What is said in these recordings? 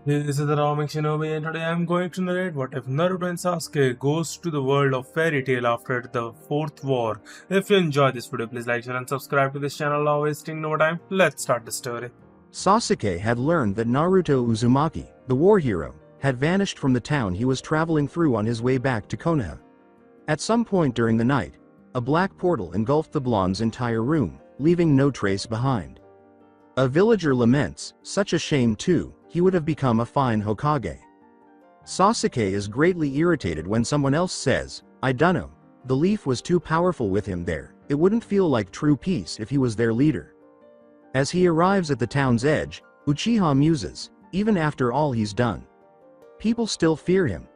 This is the Ramik Shinobi, and today I'm going to narrate what if Naruto and Sasuke goes to the world of fairy tale after the fourth war. If you enjoyed this video, please like, share and subscribe to this channel. Now wasting no time, let's start the story. Sasuke had learned that Naruto Uzumaki, the war hero, had vanished from the town he was traveling through on his way back to Konoha. At some point during the night, a black portal engulfed the blonde's entire room, leaving no trace behind. A villager laments, "Such a shame too, he would have become a fine Hokage." Sasuke is greatly irritated when someone else says, "I dunno, the leaf was too powerful with him there, it wouldn't feel like true peace if he was their leader." As he arrives at the town's edge, Uchiha muses, even after all he's done. People still fear him.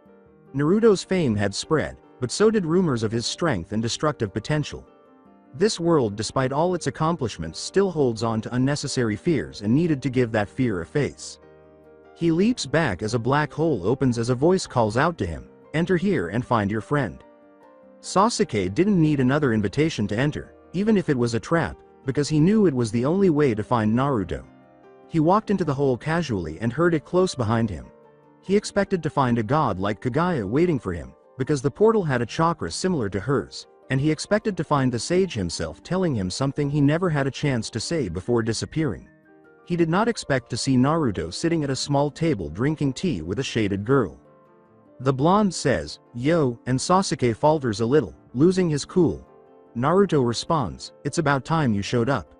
Naruto's fame had spread, but so did rumors of his strength and destructive potential. This world, despite all its accomplishments, still holds on to unnecessary fears and needed to give that fear a face. He leaps back as a black hole opens as a voice calls out to him, "Enter here and find your friend." Sasuke didn't need another invitation to enter, even if it was a trap, because he knew it was the only way to find Naruto. He walked into the hole casually and heard it close behind him. He expected to find a god like Kagaya waiting for him, because the portal had a chakra similar to hers, and he expected to find the sage himself telling him something he never had a chance to say before disappearing. He did not expect to see Naruto sitting at a small table drinking tea with a shaded girl. The blonde says, "Yo," and Sasuke falters a little, losing his cool. Naruto responds, "It's about time you showed up."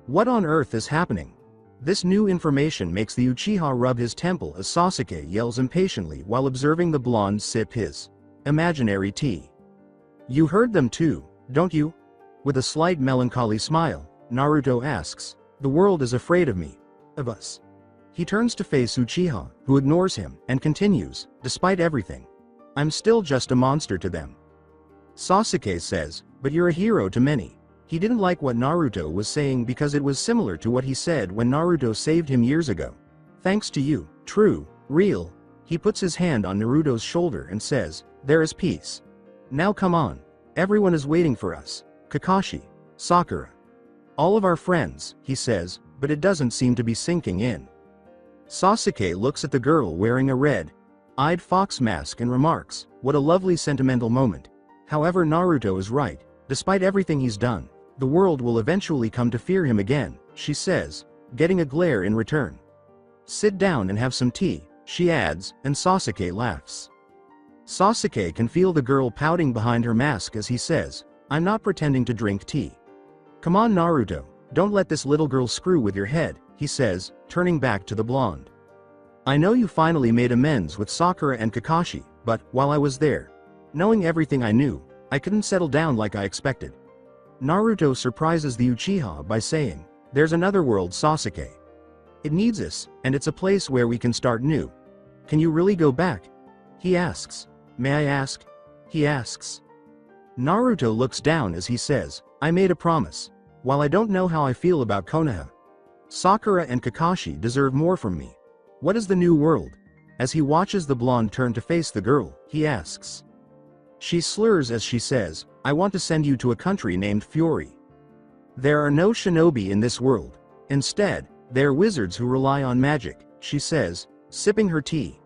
What on earth is happening? This new information makes the Uchiha rub his temple as Sasuke yells impatiently while observing the blonde sip his imaginary tea. "You heard them too, don't you?" With a slight melancholy smile, Naruto asks, "The world is afraid of me. Of us." He turns to face Uchiha, who ignores him, and continues, "Despite everything, I'm still just a monster to them." Sasuke says, "But you're a hero to many." He didn't like what Naruto was saying because it was similar to what he said when Naruto saved him years ago. "Thanks to you, true, real." He puts his hand on Naruto's shoulder and says, "There is peace. Now come on. Everyone is waiting for us. Kakashi, Sakura. All of our friends," he says, but it doesn't seem to be sinking in. Sasuke looks at the girl wearing a red-eyed fox mask and remarks, "What a lovely sentimental moment." However, Naruto is right. Despite everything he's done, the world will eventually come to fear him again, she says, getting a glare in return. "Sit down and have some tea," she adds, and Sasuke laughs. Sasuke can feel the girl pouting behind her mask as he says, "I'm not pretending to drink tea." "Come on, Naruto, don't let this little girl screw with your head," he says, turning back to the blonde. "I know you finally made amends with Sakura and Kakashi, but, while I was there, knowing everything I knew, I couldn't settle down like I expected." Naruto surprises the Uchiha by saying, "There's another world, Sasuke. It needs us, and it's a place where we can start new. Can you really go back?" he asks. "May I ask?" he asks. Naruto looks down as he says, "I made a promise. While I don't know how I feel about Konoha, Sakura and Kakashi deserve more from me. What is the new world?" As he watches the blonde turn to face the girl, he asks. She slurs as she says, "I want to send you to a country named Fury. There are no shinobi in this world. Instead, they're wizards who rely on magic," she says, sipping her tea.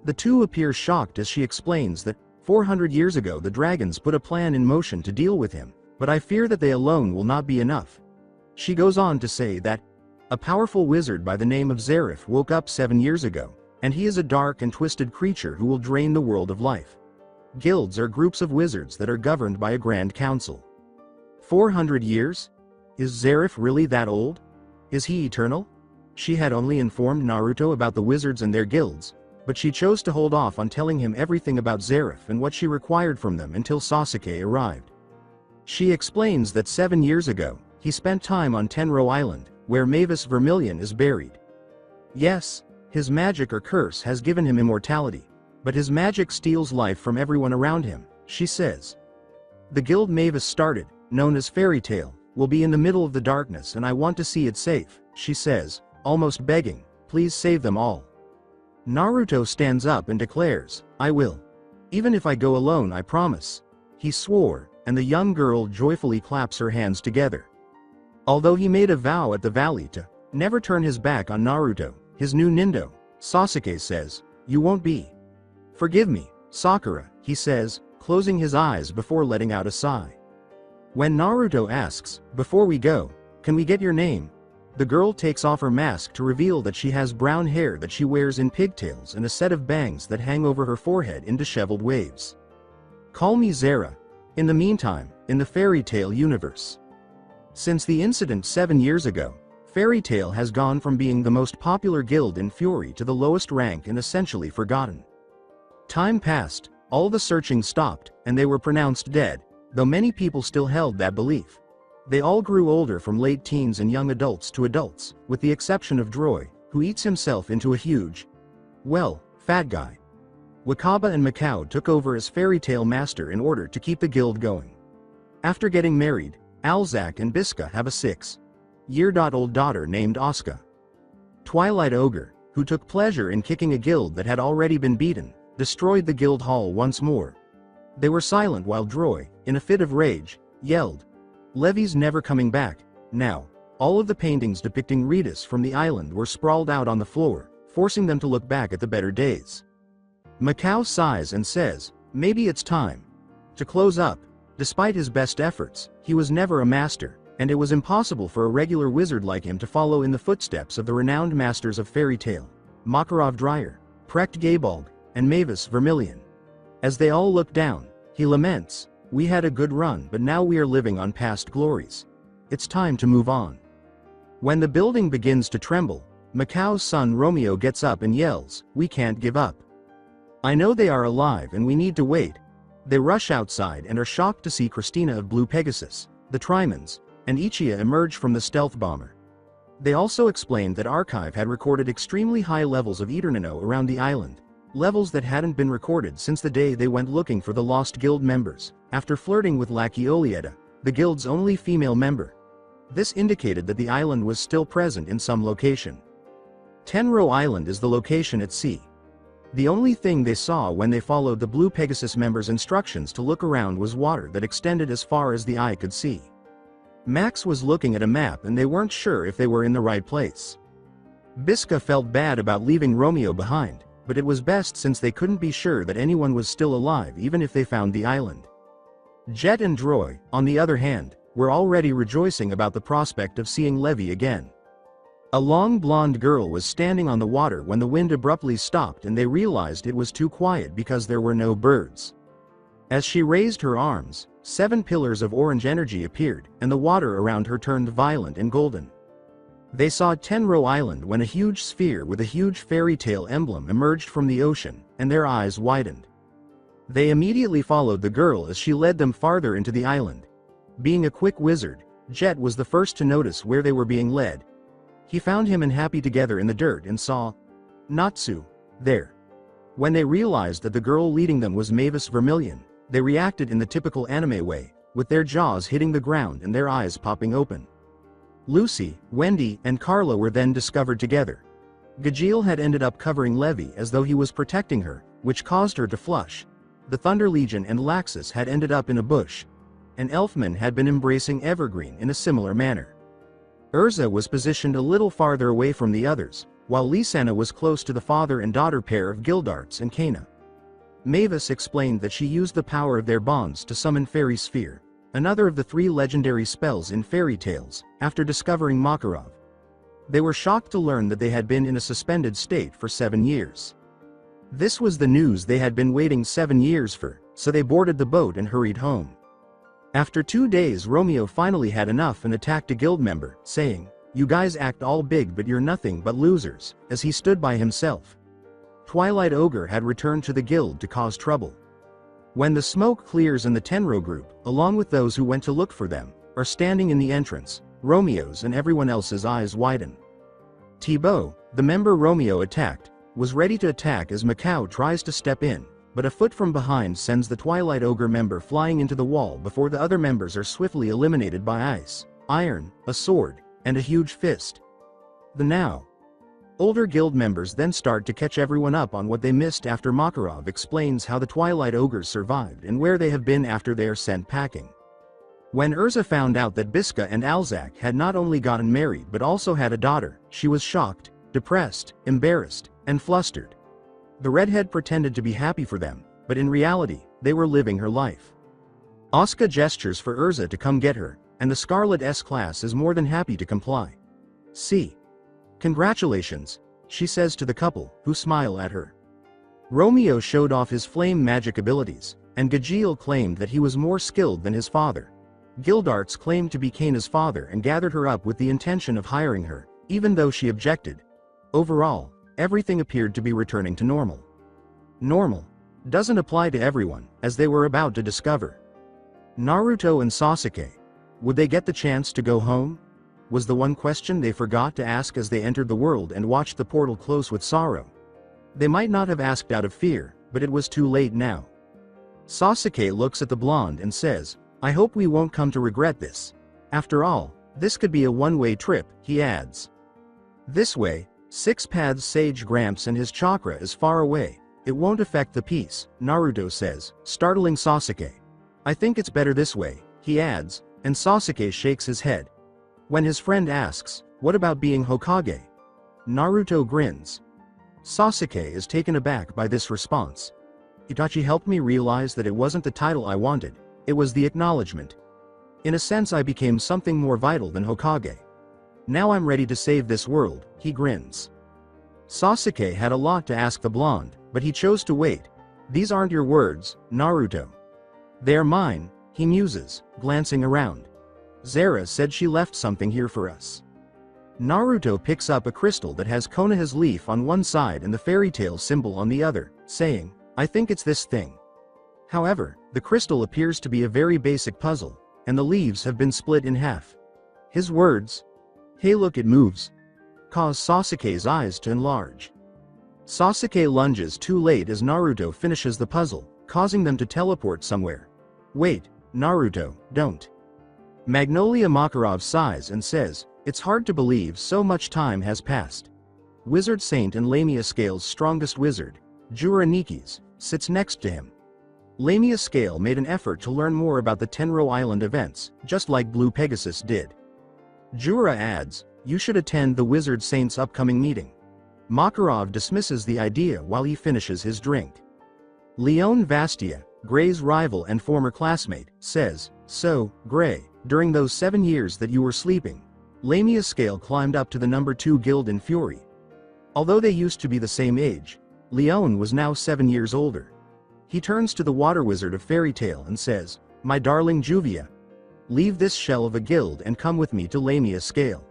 The two appear shocked as she explains that, 400 years ago the dragons put a plan in motion to deal with him, but I fear that they alone will not be enough. She goes on to say that, "A powerful wizard by the name of Zeref woke up 7 years ago, and he is a dark and twisted creature who will drain the world of life. Guilds are groups of wizards that are governed by a grand council." 400 years? Is Zeref really that old? Is he eternal? She had only informed Naruto about the wizards and their guilds, but she chose to hold off on telling him everything about Zeref and what she required from them until Sasuke arrived. She explains that 7 years ago, he spent time on Tenro Island, where Mavis Vermilion is buried. Yes, his magic or curse has given him immortality, but his magic steals life from everyone around him, she says. "The guild Mavis started, known as Fairy Tail, will be in the middle of the darkness and I want to see it safe," she says, almost begging, "Please save them all." Naruto stands up and declares, "I will. Even if I go alone, I promise." He swore, and the young girl joyfully claps her hands together. Although he made a vow at the valley to never turn his back on Naruto, his new Nindo, Sasuke says, "You won't be." "Forgive me, Sakura," he says, closing his eyes before letting out a sigh. When Naruto asks, "Before we go, can we get your name?" the girl takes off her mask to reveal that she has brown hair that she wears in pigtails and a set of bangs that hang over her forehead in disheveled waves. "Call me Zara." In the meantime, in the fairy tale universe. Since the incident 7 years ago, Fairy Tail has gone from being the most popular guild in Fury to the lowest rank and essentially forgotten. Time passed, all the searching stopped, and they were pronounced dead, though many people still held that belief. They all grew older from late teens and young adults to adults, with the exception of Droy, who eats himself into a huge, fat guy. Wakaba and Macau took over as Fairy Tail Master in order to keep the guild going. After getting married, Alzak and Biska have a 6-year-old daughter named Asuka. Twilight Ogre, who took pleasure in kicking a guild that had already been beaten, destroyed the guild hall once more. They were silent while Droy, in a fit of rage, yelled, "Levi's never coming back." Now, all of the paintings depicting Ritas from the island were sprawled out on the floor, forcing them to look back at the better days. Macau sighs and says, "Maybe it's time to close up." Despite his best efforts, he was never a master, and it was impossible for a regular wizard like him to follow in the footsteps of the renowned masters of fairy tale, Makarov Dreyer, Precht Gabalg, and Mavis Vermilion. As they all look down, he laments, "We had a good run, but now we are living on past glories. It's time to move on." When the building begins to tremble, Macau's son Romeo gets up and yells, "We can't give up. I know they are alive and we need to wait." They rush outside and are shocked to see Christina of Blue Pegasus, the Trimans, and Ichia emerge from the stealth bomber. They also explained that Archive had recorded extremely high levels of Eternino around the island, levels that hadn't been recorded since the day they went looking for the lost guild members, after flirting with Lackey Olieta, the guild's only female member. This indicated that the island was still present in some location. Tenro Island is the location at sea. The only thing they saw when they followed the Blue Pegasus members' instructions to look around was water that extended as far as the eye could see. Max was looking at a map and they weren't sure if they were in the right place. Biska felt bad about leaving Romeo behind, but it was best since they couldn't be sure that anyone was still alive even if they found the island. Jet and Droy, on the other hand, were already rejoicing about the prospect of seeing Levi again. A long blonde girl was standing on the water when the wind abruptly stopped and they realized it was too quiet because there were no birds. As she raised her arms, 7 pillars of orange energy appeared, and the water around her turned violet and golden. They saw Tenro Island when a huge sphere with a huge fairy tale emblem emerged from the ocean, and their eyes widened. They immediately followed the girl as she led them farther into the island. Being a quick wizard, Jet was the first to notice where they were being led. He found him and Happy together in the dirt and saw Natsu there. When they realized that the girl leading them was Mavis Vermilion, they reacted in the typical anime way, with their jaws hitting the ground and their eyes popping open. Lucy, Wendy, and Carla were then discovered together. Gajeel had ended up covering Levi as though he was protecting her, which caused her to flush. The Thunder Legion and Laxus had ended up in a bush. And Elfman had been embracing Evergreen in a similar manner. Urza was positioned a little farther away from the others, while Lisanna was close to the father and daughter pair of Gildarts and Kana. Mavis explained that she used the power of their bonds to summon Fairy Sphere, another of the 3 legendary spells in fairy tales, after discovering Makarov. They were shocked to learn that they had been in a suspended state for 7 years. This was the news they had been waiting 7 years for, so they boarded the boat and hurried home. After 2 days, Romeo finally had enough and attacked a guild member, saying, "You guys act all big but you're nothing but losers," as he stood by himself. Twilight Ogre had returned to the guild to cause trouble. When the smoke clears and the Tenro group, along with those who went to look for them, are standing in the entrance, Romeo's and everyone else's eyes widen. Thibaut, the member Romeo attacked, was ready to attack as Macau tries to step in, but a foot from behind sends the Twilight Ogre member flying into the wall before the other members are swiftly eliminated by ice, iron, a sword, and a huge fist. The now older guild members then start to catch everyone up on what they missed after Makarov explains how the Twilight Ogres survived and where they have been after they are sent packing. When Urza found out that Biska and Alzak had not only gotten married but also had a daughter, she was shocked, depressed, embarrassed, and flustered. The redhead pretended to be happy for them, but in reality, they were living her life. Asuka gestures for Urza to come get her, and the Scarlet S-Class is more than happy to comply. See. Congratulations, she says to the couple, who smile at her. Romeo showed off his flame magic abilities, and Gajeel claimed that he was more skilled than his father. Gildarts claimed to be Kaina's father and gathered her up with the intention of hiring her, even though she objected. Overall, everything appeared to be returning to normal. Normal doesn't apply to everyone, as they were about to discover. Naruto and Sasuke. Would they get the chance to go home? Was the one question they forgot to ask as they entered the world and watched the portal close with sorrow. They might not have asked out of fear, but it was too late now. Sasuke looks at the blonde and says, "I hope we won't come to regret this. After all, this could be a one-way trip," he adds. This way, Six Paths Sage Gramps and his chakra is far away. It won't affect the peace, Naruto says, startling Sasuke. "I think it's better this way," he adds, and Sasuke shakes his head. When his friend asks, "What about being Hokage?" Naruto grins. Sasuke is taken aback by this response. "Itachi helped me realize that it wasn't the title I wanted, it was the acknowledgement. In a sense I became something more vital than Hokage. Now I'm ready to save this world," he grins. Sasuke had a lot to ask the blonde, but he chose to wait. "These aren't your words, Naruto." "They're mine," he muses, glancing around. "Zara said she left something here for us." Naruto picks up a crystal that has Konoha's leaf on one side and the fairy tale symbol on the other, saying, "I think it's this thing." However, the crystal appears to be a very basic puzzle, and the leaves have been split in half. His words, "Hey look, it moves," cause Sasuke's eyes to enlarge. Sasuke lunges too late as Naruto finishes the puzzle, causing them to teleport somewhere. "Wait, Naruto, don't." Magnolia Makarov sighs and says, "It's hard to believe so much time has passed." Wizard Saint and Lamia Scale's strongest wizard, Jura Nikis, sits next to him. Lamia Scale made an effort to learn more about the Tenro Island events, just like Blue Pegasus did. Jura adds, "You should attend the Wizard Saint's upcoming meeting." Makarov dismisses the idea while he finishes his drink. Leon Vastia, Gray's rival and former classmate, says, "So, Gray, during those 7 years that you were sleeping, Lamia Scale climbed up to the number 2 guild in Fury. Although they used to be the same age, Leon was now 7 years older." He turns to the water wizard of Fairy Tale and says, "My darling Juvia, leave this shell of a guild and come with me to Lamia Scale."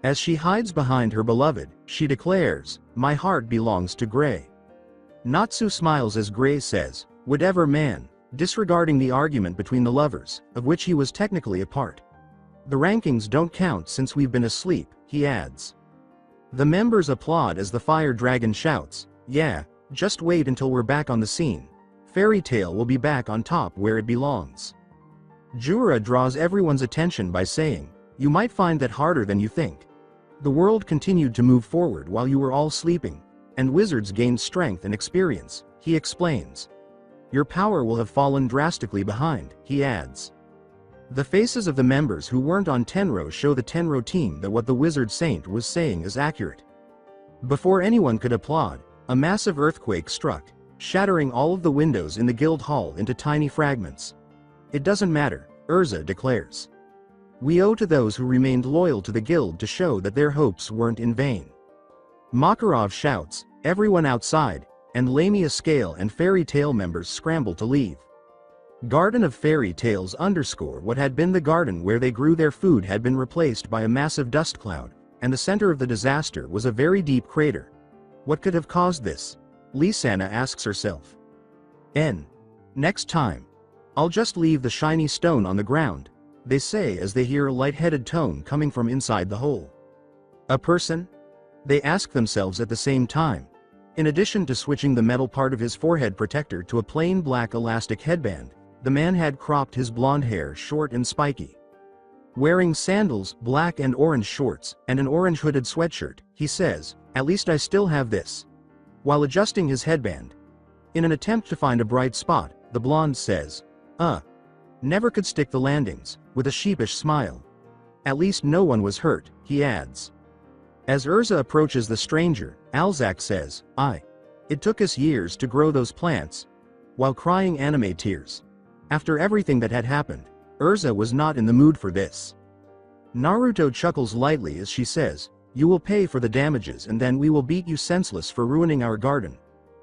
As she hides behind her beloved, she declares, "My heart belongs to Gray." Natsu smiles as Gray says, "Whatever man," disregarding the argument between the lovers, of which he was technically a part. "The rankings don't count since we've been asleep," he adds. The members applaud as the fire dragon shouts, "Yeah, just wait until we're back on the scene. Fairy Tale will be back on top where it belongs." Jura draws everyone's attention by saying, "You might find that harder than you think. The world continued to move forward while you were all sleeping, and wizards gained strength and experience," he explains. "Your power will have fallen drastically behind," he adds. The faces of the members who weren't on Tenro show the Tenro team that what the Wizard Saint was saying is accurate. Before anyone could applaud, a massive earthquake struck, shattering all of the windows in the guild hall into tiny fragments. "It doesn't matter," Urza declares. "We owe to those who remained loyal to the guild to show that their hopes weren't in vain." Makarov shouts, "Everyone outside," and Lamia Scale and Fairy Tale members scramble to leave. Garden of Fairy Tales _ what had been the garden where they grew their food had been replaced by a massive dust cloud, and the center of the disaster was a very deep crater. What could have caused this? Lisana asks herself. Next time. I'll just leave the shiny stone on the ground, they say as they hear a light-headed tone coming from inside the hole. A person? They ask themselves at the same time. In addition to switching the metal part of his forehead protector to a plain black elastic headband, the man had cropped his blonde hair short and spiky. Wearing sandals, black and orange shorts, and an orange hooded sweatshirt, he says, "At least I still have this." While adjusting his headband. In an attempt to find a bright spot, the blonde says, Never could stick the landings," with a sheepish smile. "At least no one was hurt," he adds. As Urza approaches the stranger, Alzak says, It took us years to grow those plants," while crying anime tears. After everything that had happened, Urza was not in the mood for this. Naruto chuckles lightly as she says, "You will pay for the damages and then we will beat you senseless for ruining our garden."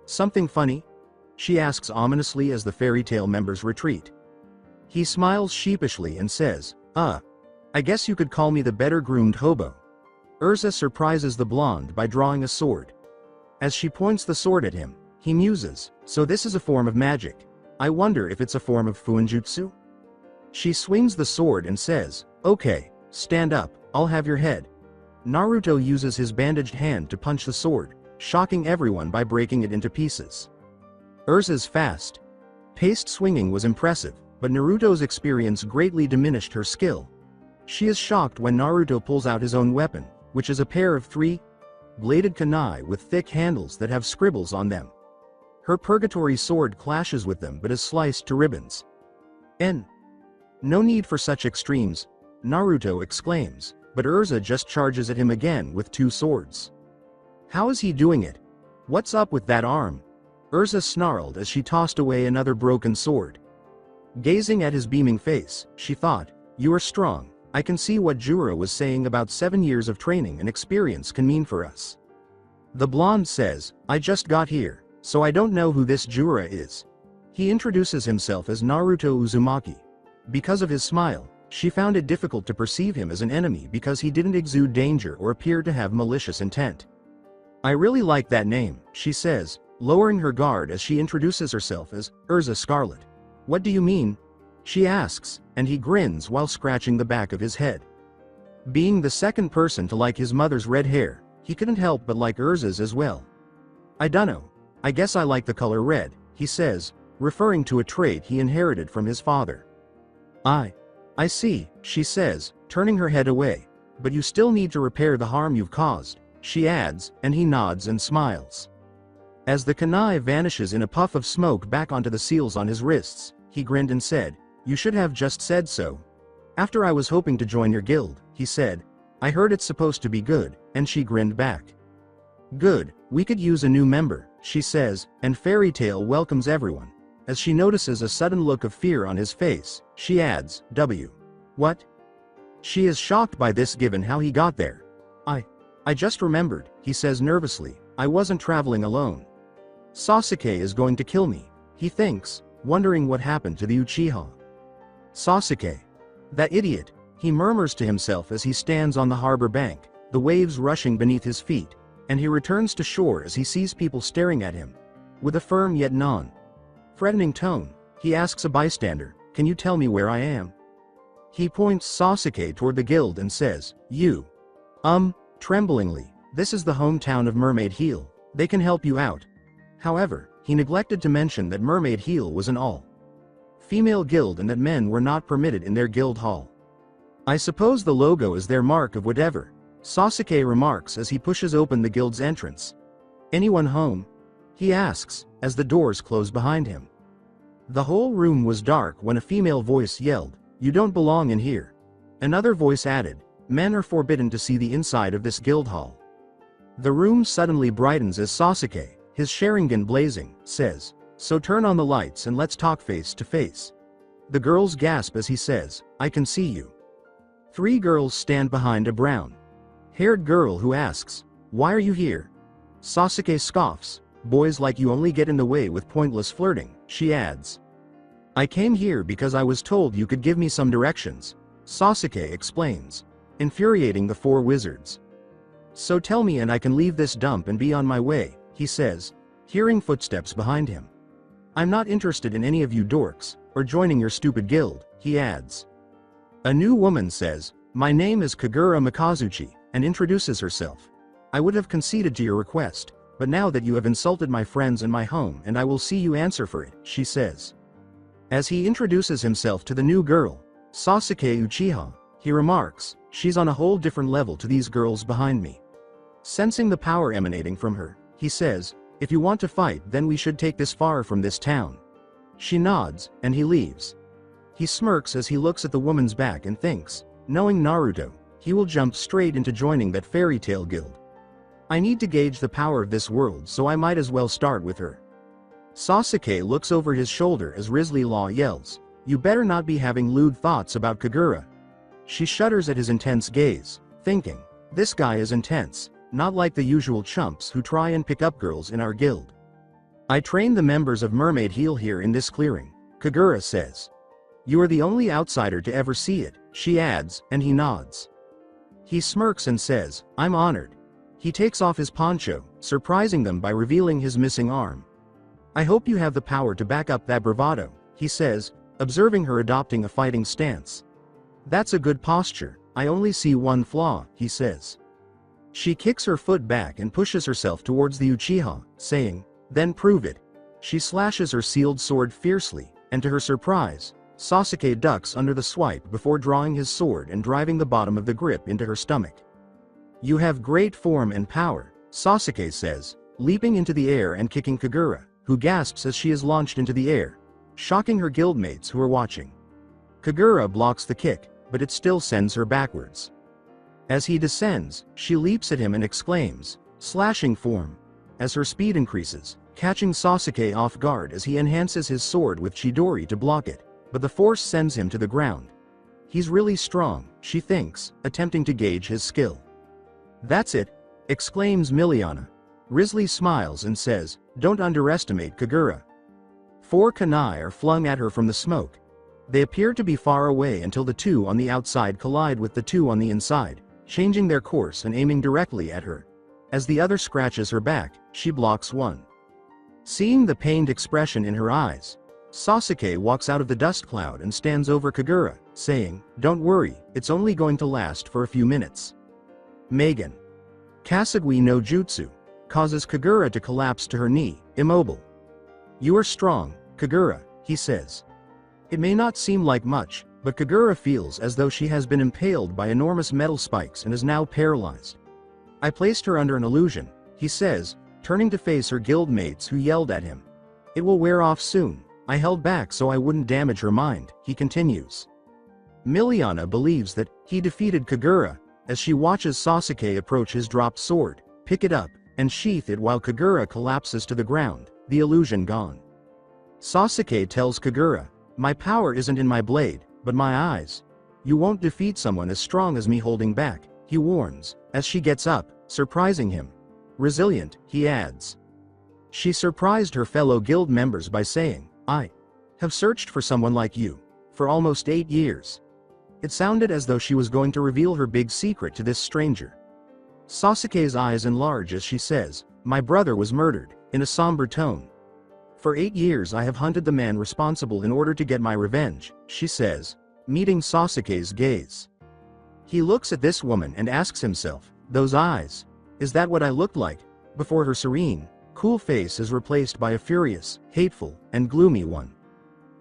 "Something funny?" she asks ominously as the fairy tale members retreat. He smiles sheepishly and says, I guess you could call me the better-groomed hobo." Urza surprises the blonde by drawing a sword. As she points the sword at him, he muses, "So this is a form of magic. I wonder if it's a form of fuinjutsu?" She swings the sword and says, "Okay, stand up, I'll have your head." Naruto uses his bandaged hand to punch the sword, shocking everyone by breaking it into pieces. Urza's fast-paced swinging was impressive, but Naruto's experience greatly diminished her skill. She is shocked when Naruto pulls out his own weapon, which is a pair of three-bladed kunai with thick handles that have scribbles on them. Her purgatory sword clashes with them but is sliced to ribbons. No need for such extremes," Naruto exclaims, but Urza just charges at him again with two swords. "How is he doing it? What's up with that arm?" Urza snarled as she tossed away another broken sword. Gazing at his beaming face, she thought, "You are strong. I can see what Juro was saying about 7 years of training and experience can mean for us." The blonde says, "I just got here, so I don't know who this Juro is." He introduces himself as Naruto Uzumaki. Because of his smile, she found it difficult to perceive him as an enemy because he didn't exude danger or appear to have malicious intent. "I really like that name," she says, lowering her guard as she introduces herself as Urza Scarlet. "What do you mean?" she asks, and he grins while scratching the back of his head. Being the second person to like his mother's red hair, he couldn't help but like Urza's as well. "I dunno. I guess I like the color red," he says, referring to a trait he inherited from his father. I see," she says, turning her head away, "but you still need to repair the harm you've caused," she adds, and he nods and smiles. As the kunai vanishes in a puff of smoke back onto the seals on his wrists, he grinned and said, "You should have just said so." "After I was hoping to join your guild," he said. "I heard it's supposed to be good," and she grinned back. "Good, we could use a new member," she says, and Fairy Tail welcomes everyone. As she notices a sudden look of fear on his face, she adds, What? She is shocked by this given how he got there. I just remembered," he says nervously, "I wasn't traveling alone. Sasuke is going to kill me," he thinks, wondering what happened to the Uchiha. "Sasuke. That idiot," he murmurs to himself as he stands on the harbor bank, the waves rushing beneath his feet, and he returns to shore as he sees people staring at him. With a firm yet non-threatening tone, he asks a bystander, "Can you tell me where I am?" He points Sasuke toward the guild and says, "You." Tremblingly, "This is the hometown of Mermaid Heel. They can help you out." However, he neglected to mention that Mermaid Heel was an all-female guild and that men were not permitted in their guild hall. "I suppose the logo is their mark of whatever," Sasuke remarks as he pushes open the guild's entrance. "Anyone home?" he asks, as the doors close behind him. The whole room was dark when a female voice yelled, "You don't belong in here." Another voice added, "Men are forbidden to see the inside of this guild hall." The room suddenly brightens as Sasuke, his Sharingan blazing, says, "So turn on the lights and let's talk face to face." The girls gasp as he says, "I can see you." 3 girls stand behind a brown-haired girl who asks, "Why are you here?" Sasuke scoffs, "Boys like you only get in the way with pointless flirting," she adds. "I came here because I was told you could give me some directions," Sasuke explains, infuriating the 4 wizards. "So tell me and I can leave this dump and be on my way," he says, hearing footsteps behind him. "I'm not interested in any of you dorks, or joining your stupid guild," he adds. A new woman says, "My name is Kagura Mikazuchi," and introduces herself. "I would have conceded to your request, but now that you have insulted my friends and my home and I will see you answer for it," she says. As he introduces himself to the new girl, Sasuke Uchiha, he remarks, "She's on a whole different level to these girls behind me." Sensing the power emanating from her, he says, "If you want to fight then we should take this far from this town." She nods, and he leaves. He smirks as he looks at the woman's back and thinks, knowing Naruto, he will jump straight into joining that fairy tale guild. I need to gauge the power of this world, so I might as well start with her. Sasuke looks over his shoulder as Risley Law yells, "You better not be having lewd thoughts about Kagura." She shudders at his intense gaze, thinking, this guy is intense, not like the usual chumps who try and pick up girls in our guild. I train the members of Mermaid Heel here in this clearing, Kagura says. You are the only outsider to ever see it, she adds, and he nods. He smirks and says, I'm honored. He takes off his poncho, surprising them by revealing his missing arm. I hope you have the power to back up that bravado, he says, observing her adopting a fighting stance. That's a good posture, I only see one flaw, he says. She kicks her foot back and pushes herself towards the Uchiha, saying, then prove it. She slashes her sealed sword fiercely, and to her surprise, Sasuke ducks under the swipe before drawing his sword and driving the bottom of the grip into her stomach. You have great form and power, Sasuke says, leaping into the air and kicking Kagura, who gasps as she is launched into the air, shocking her guildmates who are watching. Kagura blocks the kick, but it still sends her backwards. As he descends, she leaps at him and exclaims, slashing form, as her speed increases, catching Sasuke off guard as he enhances his sword with Chidori to block it, but the force sends him to the ground. He's really strong, she thinks, attempting to gauge his skill. That's it, exclaims Miliana. Risley smiles and says, don't underestimate Kagura. 4 kunai are flung at her from the smoke. They appear to be far away until the 2 on the outside collide with the 2 on the inside, changing their course and aiming directly at her. As the other scratches her back, she blocks one. Seeing the pained expression in her eyes, Sasuke walks out of the dust cloud and stands over Kagura, saying, don't worry, it's only going to last for a few minutes. Megan. Kasagui no Jutsu causes Kagura to collapse to her knee, immobile. You are strong, Kagura, he says. It may not seem like much, but Kagura feels as though she has been impaled by enormous metal spikes and is now paralyzed. I placed her under an illusion, he says, turning to face her guildmates who yelled at him. It will wear off soon. I held back so I wouldn't damage her mind, he continues. Miliana believes that he defeated Kagura, as she watches Sasuke approach his dropped sword, pick it up, and sheath it while Kagura collapses to the ground, the illusion gone. Sasuke tells Kagura, my power isn't in my blade, but my eyes. You won't defeat someone as strong as me holding back, he warns, as she gets up, surprising him. Resilient, he adds. She surprised her fellow guild members by saying, I have searched for someone like you for almost 8 years. It sounded as though she was going to reveal her big secret to this stranger. Sasuke's eyes enlarge as she says, my brother was murdered, in a somber tone. For 8 years I have hunted the man responsible in order to get my revenge, she says, meeting Sasuke's gaze. He looks at this woman and asks himself, those eyes, is that what I looked like? Before her serene, cool face is replaced by a furious, hateful, and gloomy one.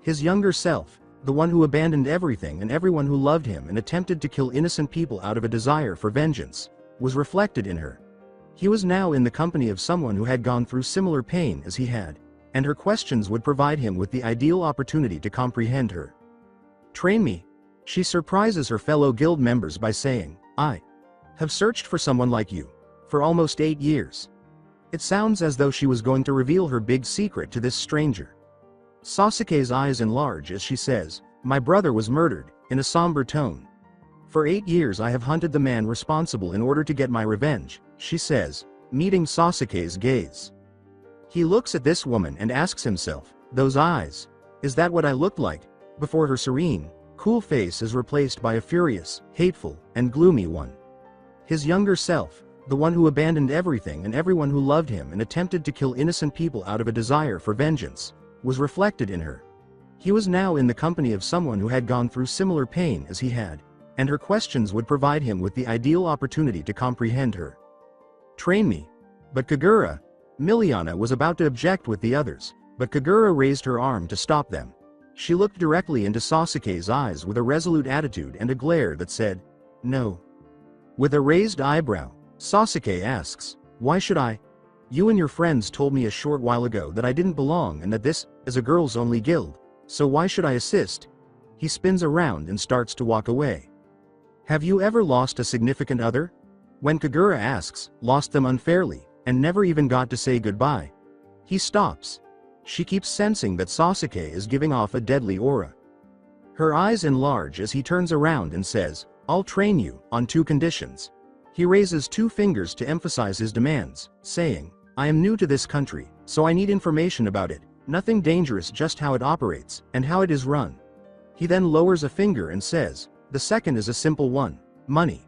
His younger self, the one who abandoned everything and everyone who loved him and attempted to kill innocent people out of a desire for vengeance, was reflected in her. He was now in the company of someone who had gone through similar pain as he had, and her questions would provide him with the ideal opportunity to comprehend her. Train me. She surprises her fellow guild members by saying, I have searched for someone like you for almost 8 years. It sounds as though she was going to reveal her big secret to this stranger. Sasuke's eyes enlarge as she says, my brother was murdered, in a somber tone. For 8 years I have hunted the man responsible in order to get my revenge, she says, meeting Sasuke's gaze. He looks at this woman and asks himself, those eyes, is that what I looked like? Before her serene, cool face is replaced by a furious, hateful, and gloomy one. His younger self, the one who abandoned everything and everyone who loved him and attempted to kill innocent people out of a desire for vengeance, was reflected in her. He was now in the company of someone who had gone through similar pain as he had, and her questions would provide him with the ideal opportunity to comprehend her. Train me. But Kagura, Miliana was about to object with the others, but Kagura raised her arm to stop them. She looked directly into Sasuke's eyes with a resolute attitude and a glare that said, no. With a raised eyebrow, Sasuke asks, why should I? You and your friends told me a short while ago that I didn't belong and that this is a girls only guild, so why should I assist? He spins around and starts to walk away. Have you ever lost a significant other? When Kagura asks, lost them unfairly, and never even got to say goodbye. He stops. She keeps sensing that Sasuke is giving off a deadly aura. Her eyes enlarge as he turns around and says, I'll train you, on 2 conditions. He raises 2 fingers to emphasize his demands, saying, I am new to this country, so I need information about it, nothing dangerous, just how it operates, and how it is run. He then lowers a finger and says, the second is a simple one, money.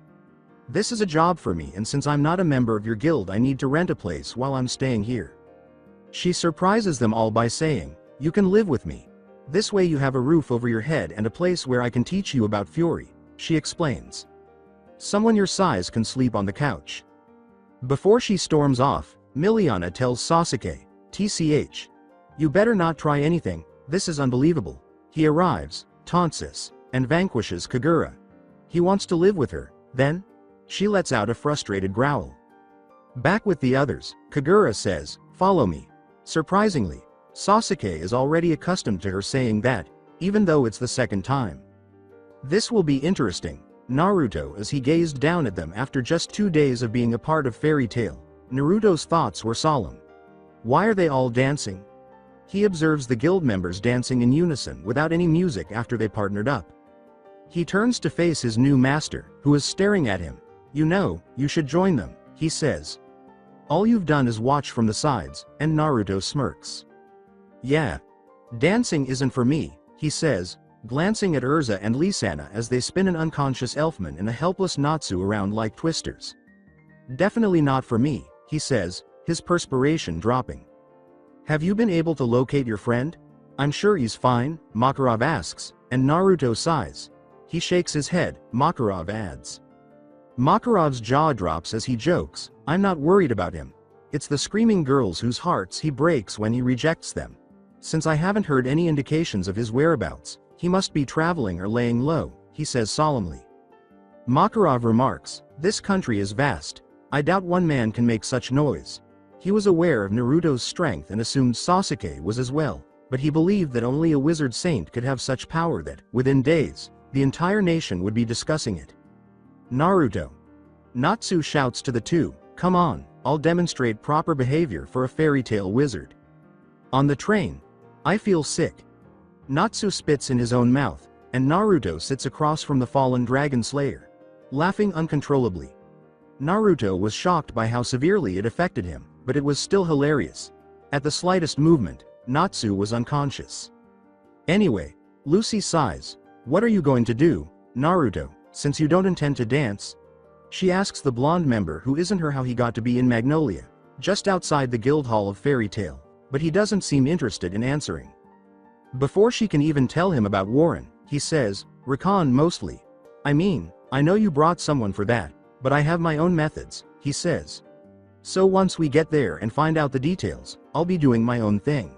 This is a job for me, and since I'm not a member of your guild, I need to rent a place while I'm staying here. She surprises them all by saying, you can live with me. This way you have a roof over your head and a place where I can teach you about fury, she explains. Someone your size can sleep on the couch. Before she storms off, Miliana tells Sasuke, TCH. You better not try anything, this is unbelievable. He arrives, taunts us, and vanquishes Kagura. He wants to live with her, then? She lets out a frustrated growl. Back with the others, Kagura says, follow me. Surprisingly, Sasuke is already accustomed to her saying that, even though it's the second time. This will be interesting, Naruto, as he gazed down at them after just 2 days of being a part of Fairy Tail. Naruto's thoughts were solemn. Why are they all dancing? He observes the guild members dancing in unison without any music after they partnered up. He turns to face his new master, who is staring at him. You know, you should join them, he says. All you've done is watch from the sides, and Naruto smirks. Yeah. Dancing isn't for me, he says, glancing at Urza and Lisanna as they spin an unconscious Elfman and a helpless Natsu around like twisters. Definitely not for me, he says, his perspiration dropping. Have you been able to locate your friend? I'm sure he's fine, Makarov asks, and Naruto sighs. He shakes his head, Makarov adds. Makarov's jaw drops as he jokes, I'm not worried about him. It's the screaming girls whose hearts he breaks when he rejects them. Since I haven't heard any indications of his whereabouts, he must be traveling or laying low, he says solemnly. Makarov remarks, this country is vast. I doubt one man can make such noise. He was aware of Naruto's strength and assumed Sasuke was as well, but he believed that only a wizard saint could have such power that, within days, the entire nation would be discussing it. Naruto. Natsu shouts to the 2, come on, I'll demonstrate proper behavior for a fairy tale wizard. On the train. I feel sick. Natsu spits in his own mouth, and Naruto sits across from the fallen dragon slayer, laughing uncontrollably. Naruto was shocked by how severely it affected him, but it was still hilarious. At the slightest movement, Natsu was unconscious. Anyway, Lucy sighs. What are you going to do, Naruto, since you don't intend to dance? She asks the blonde member who isn't her how he got to be in Magnolia, just outside the guild hall of Fairy Tail, but he doesn't seem interested in answering. Before she can even tell him about Warren, he says, Rakan mostly. I mean, I know you brought someone for that, but I have my own methods, he says. So once we get there and find out the details, I'll be doing my own thing.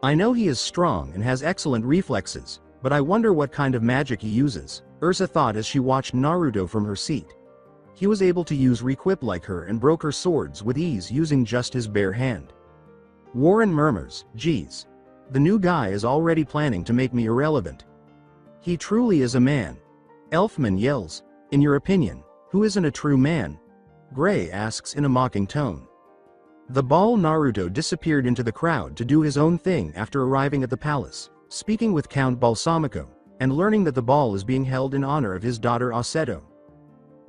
I know he is strong and has excellent reflexes, but I wonder what kind of magic he uses, Urza thought as she watched Naruto from her seat. He was able to use requip like her and broke her swords with ease using just his bare hand. Warren murmurs, geez. The new guy is already planning to make me irrelevant. He truly is a man. Elfman yells, in your opinion, who isn't a true man? Gray asks in a mocking tone. The ball Naruto disappeared into the crowd to do his own thing after arriving at the palace, speaking with Count Balsamico, and learning that the ball is being held in honor of his daughter Aceto.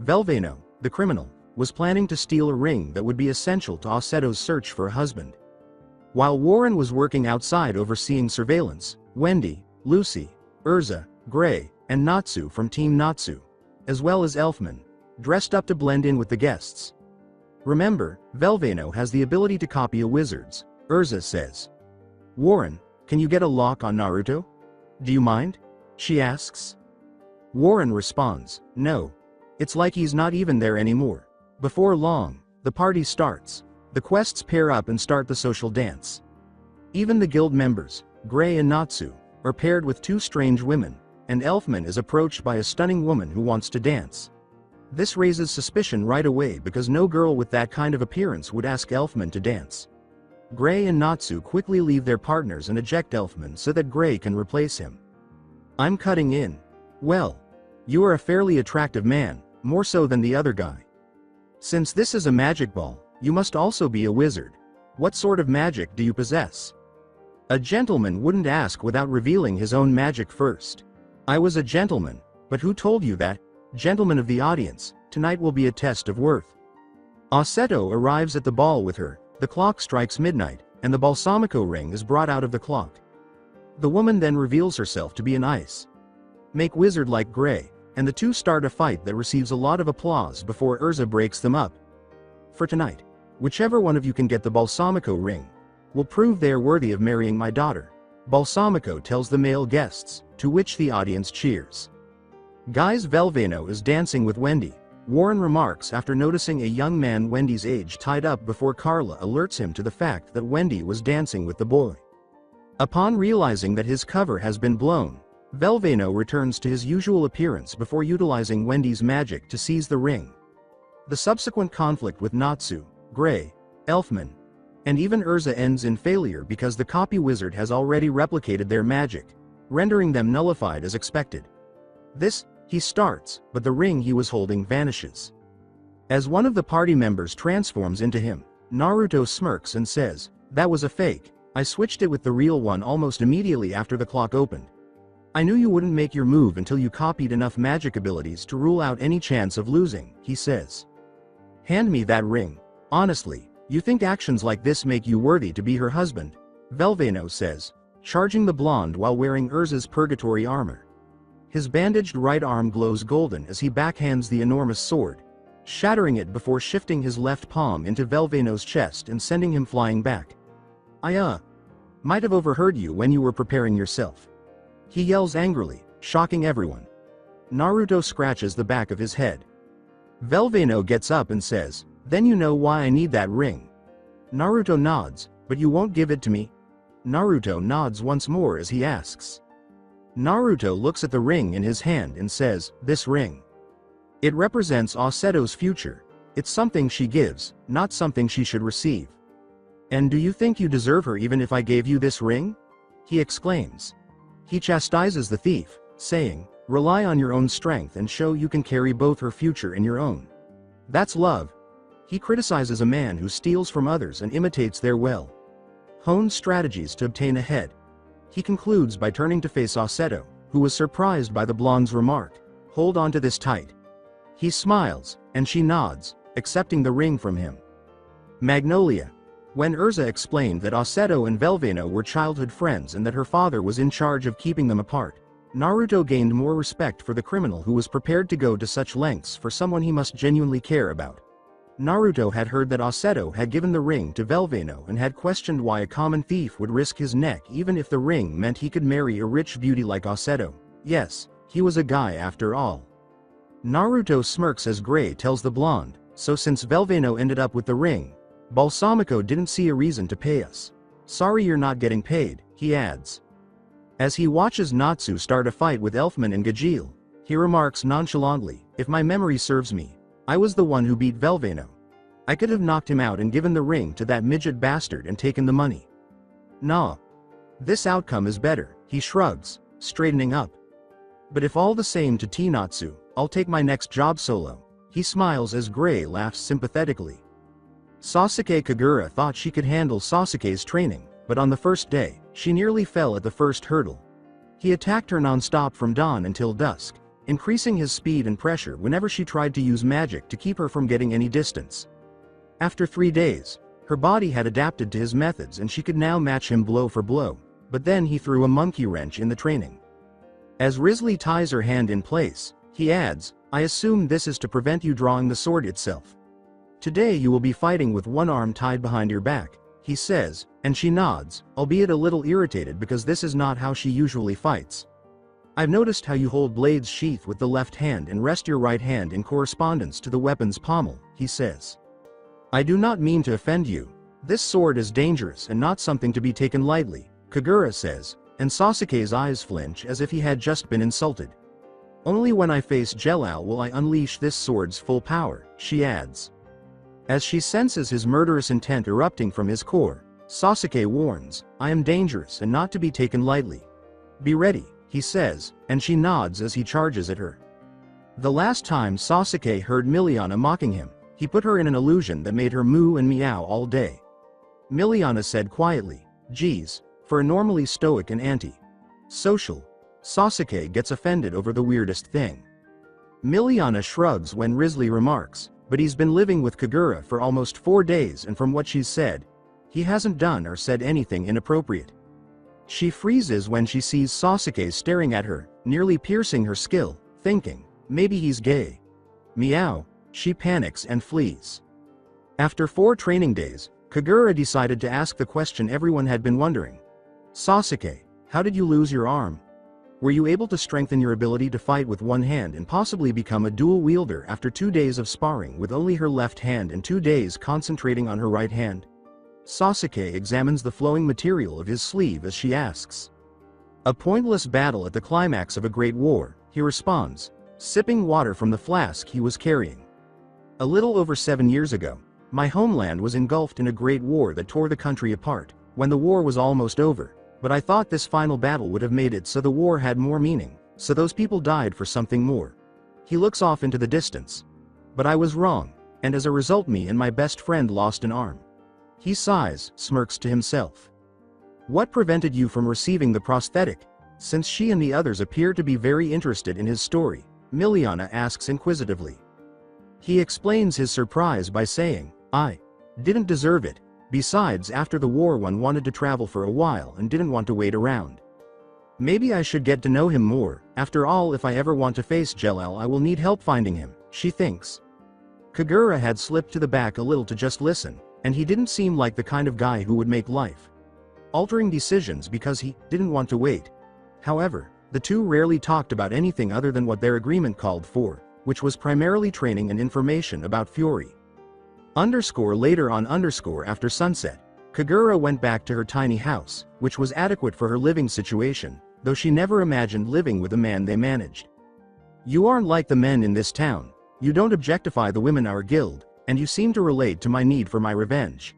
Velveno, the criminal, was planning to steal a ring that would be essential to Aceto's search for a husband. While Warren was working outside overseeing surveillance, Wendy, Lucy, Urza, Gray, and Natsu from Team Natsu, as well as Elfman, dressed up to blend in with the guests. Remember, Velveno has the ability to copy a wizard's, Urza says. Warren, can you get a lock on Naruto? Do you mind? She asks. Warren responds, no. It's like he's not even there anymore. Before long, the party starts. The quests pair up and start the social dance. Even the guild members, Gray and Natsu, are paired with 2 strange women, and Elfman is approached by a stunning woman who wants to dance. This raises suspicion right away because no girl with that kind of appearance would ask Elfman to dance. Gray and Natsu quickly leave their partners and eject Elfman so that Gray can replace him. I'm cutting in. Well, You are a fairly attractive man, more so than the other guy. Since this is a magic ball, you must also be a wizard. What sort of magic do you possess? A gentleman wouldn't ask without revealing his own magic first. I was a gentleman, but who told you that? Gentlemen of the audience, tonight will be a test of worth. Aseto arrives at the ball with her, the clock strikes midnight, and the balsamico ring is brought out of the clock. The woman then reveals herself to be an ice make wizard like Gray, and the two start a fight that receives a lot of applause before Urza breaks them up. For tonight, whichever one of you can get the balsamico ring will prove they are worthy of marrying my daughter, Balsamico tells the male guests, to which the audience cheers. Guy's Velvano is dancing with Wendy. Warren remarks after noticing a young man Wendy's age tied up before Carla alerts him to the fact that Wendy was dancing with the boy. Upon realizing that his cover has been blown, Velvano returns to his usual appearance before utilizing Wendy's magic to seize the ring. The subsequent conflict with Natsu, Gray, Elfman, and even Urza ends in failure because the copy wizard has already replicated their magic, rendering them nullified as expected. He starts, but the ring he was holding vanishes. As one of the party members transforms into him, Naruto smirks and says, "That was a fake. I switched it with the real one almost immediately after the clock opened. I knew you wouldn't make your move until you copied enough magic abilities to rule out any chance of losing," he says. "Hand me that ring. Honestly, you think actions like this make you worthy to be her husband?" Velvano says, charging the blonde while wearing Urza's purgatory armor. His bandaged right arm glows golden as he backhands the enormous sword, shattering it before shifting his left palm into Velvano's chest and sending him flying back. "I might have overheard you when you were preparing yourself," he yells angrily, shocking everyone. Naruto scratches the back of his head. Velvano gets up and says, "Then you know why I need that ring." Naruto nods, "But you won't give it to me?" Naruto nods once more as he asks. Naruto looks at the ring in his hand and says, "This ring. It represents Aseto's future. It's something she gives, not something she should receive. And do you think you deserve her even if I gave you this ring?" he exclaims. He chastises the thief, saying, "Rely on your own strength and show you can carry both her future and your own. That's love." He criticizes a man who steals from others and imitates their well-honed strategies to obtain a head. He concludes by turning to face Aseto, who was surprised by the blonde's remark, "Hold on to this tight." He smiles, and she nods, accepting the ring from him. Magnolia. When Urza explained that Aseto and Velvano were childhood friends and that her father was in charge of keeping them apart, Naruto gained more respect for the criminal who was prepared to go to such lengths for someone he must genuinely care about. Naruto had heard that Aseto had given the ring to Velvano and had questioned why a common thief would risk his neck even if the ring meant he could marry a rich beauty like Aseto. Yes, he was a guy after all. Naruto smirks as Gray tells the blonde, "So since Velvano ended up with the ring, Balsamico didn't see a reason to pay us. Sorry you're not getting paid," he adds. As he watches Natsu start a fight with Elfman and Gajeel, he remarks nonchalantly, "If my memory serves me, I was the one who beat Velvano. I could have knocked him out and given the ring to that midget bastard and taken the money. Nah. This outcome is better," he shrugs, straightening up. "But if all the same to Natsu, I'll take my next job solo," he smiles as Gray laughs sympathetically. Sasuke Kagura thought she could handle Sasuke's training, but on the first day, she nearly fell at the first hurdle. He attacked her non-stop from dawn until dusk, increasing his speed and pressure whenever she tried to use magic to keep her from getting any distance. After 3 days, her body had adapted to his methods and she could now match him blow for blow, but then he threw a monkey wrench in the training. As Risley ties her hand in place, he adds, "I assume this is to prevent you drawing the sword itself. Today you will be fighting with one arm tied behind your back," he says, and she nods, albeit a little irritated because this is not how she usually fights. "I've noticed how you hold blade's sheath with the left hand and rest your right hand in correspondence to the weapon's pommel," he says. "I do not mean to offend you. This sword is dangerous and not something to be taken lightly," Kagura says, and Sasuke's eyes flinch as if he had just been insulted. "Only when I face Jelao will I unleash this sword's full power," she adds. As she senses his murderous intent erupting from his core, Sasuke warns, "I am dangerous and not to be taken lightly. Be ready," he says, and she nods as he charges at her. The last time Sasuke heard Miliana mocking him, he put her in an illusion that made her moo and meow all day. Miliana said quietly, "Geez, for a normally stoic and anti-social, Sasuke gets offended over the weirdest thing." Miliana shrugs when Risley remarks, "But he's been living with Kagura for almost 4 days and from what she's said, he hasn't done or said anything inappropriate." She freezes when she sees Sasuke staring at her, nearly piercing her skill, thinking, maybe he's gay. Meow, she panics and flees. After 4 training days, Kagura decided to ask the question everyone had been wondering. "Sasuke, how did you lose your arm? Were you able to strengthen your ability to fight with one hand and possibly become a dual wielder after 2 days of sparring with only her left hand and 2 days concentrating on her right hand?" Sasuke examines the flowing material of his sleeve as she asks. "A pointless battle at the climax of a great war," he responds, sipping water from the flask he was carrying. "A little over 7 years ago, my homeland was engulfed in a great war that tore the country apart. When the war was almost over, but I thought this final battle would have made it so the war had more meaning, so those people died for something more." He looks off into the distance. "But I was wrong, and as a result me and my best friend lost an arm." He sighs, smirks to himself. "What prevented you from receiving the prosthetic?" Since she and the others appear to be very interested in his story, Miliana asks inquisitively. He explains his surprise by saying, "I didn't deserve it. Besides, after the war one wanted to travel for a while and didn't want to wait around. Maybe I should get to know him more. After all, if I ever want to face Jelal I will need help finding him," she thinks. Kagura had slipped to the back a little to just listen, and he didn't seem like the kind of guy who would make life-altering decisions because he didn't want to wait. However, the two rarely talked about anything other than what their agreement called for, which was primarily training and information about Fury. Later on after sunset, Kagura went back to her tiny house, which was adequate for her living situation, though she never imagined living with the man they managed. "You aren't like the men in this town. You don't objectify the women our guild, and you seem to relate to my need for my revenge.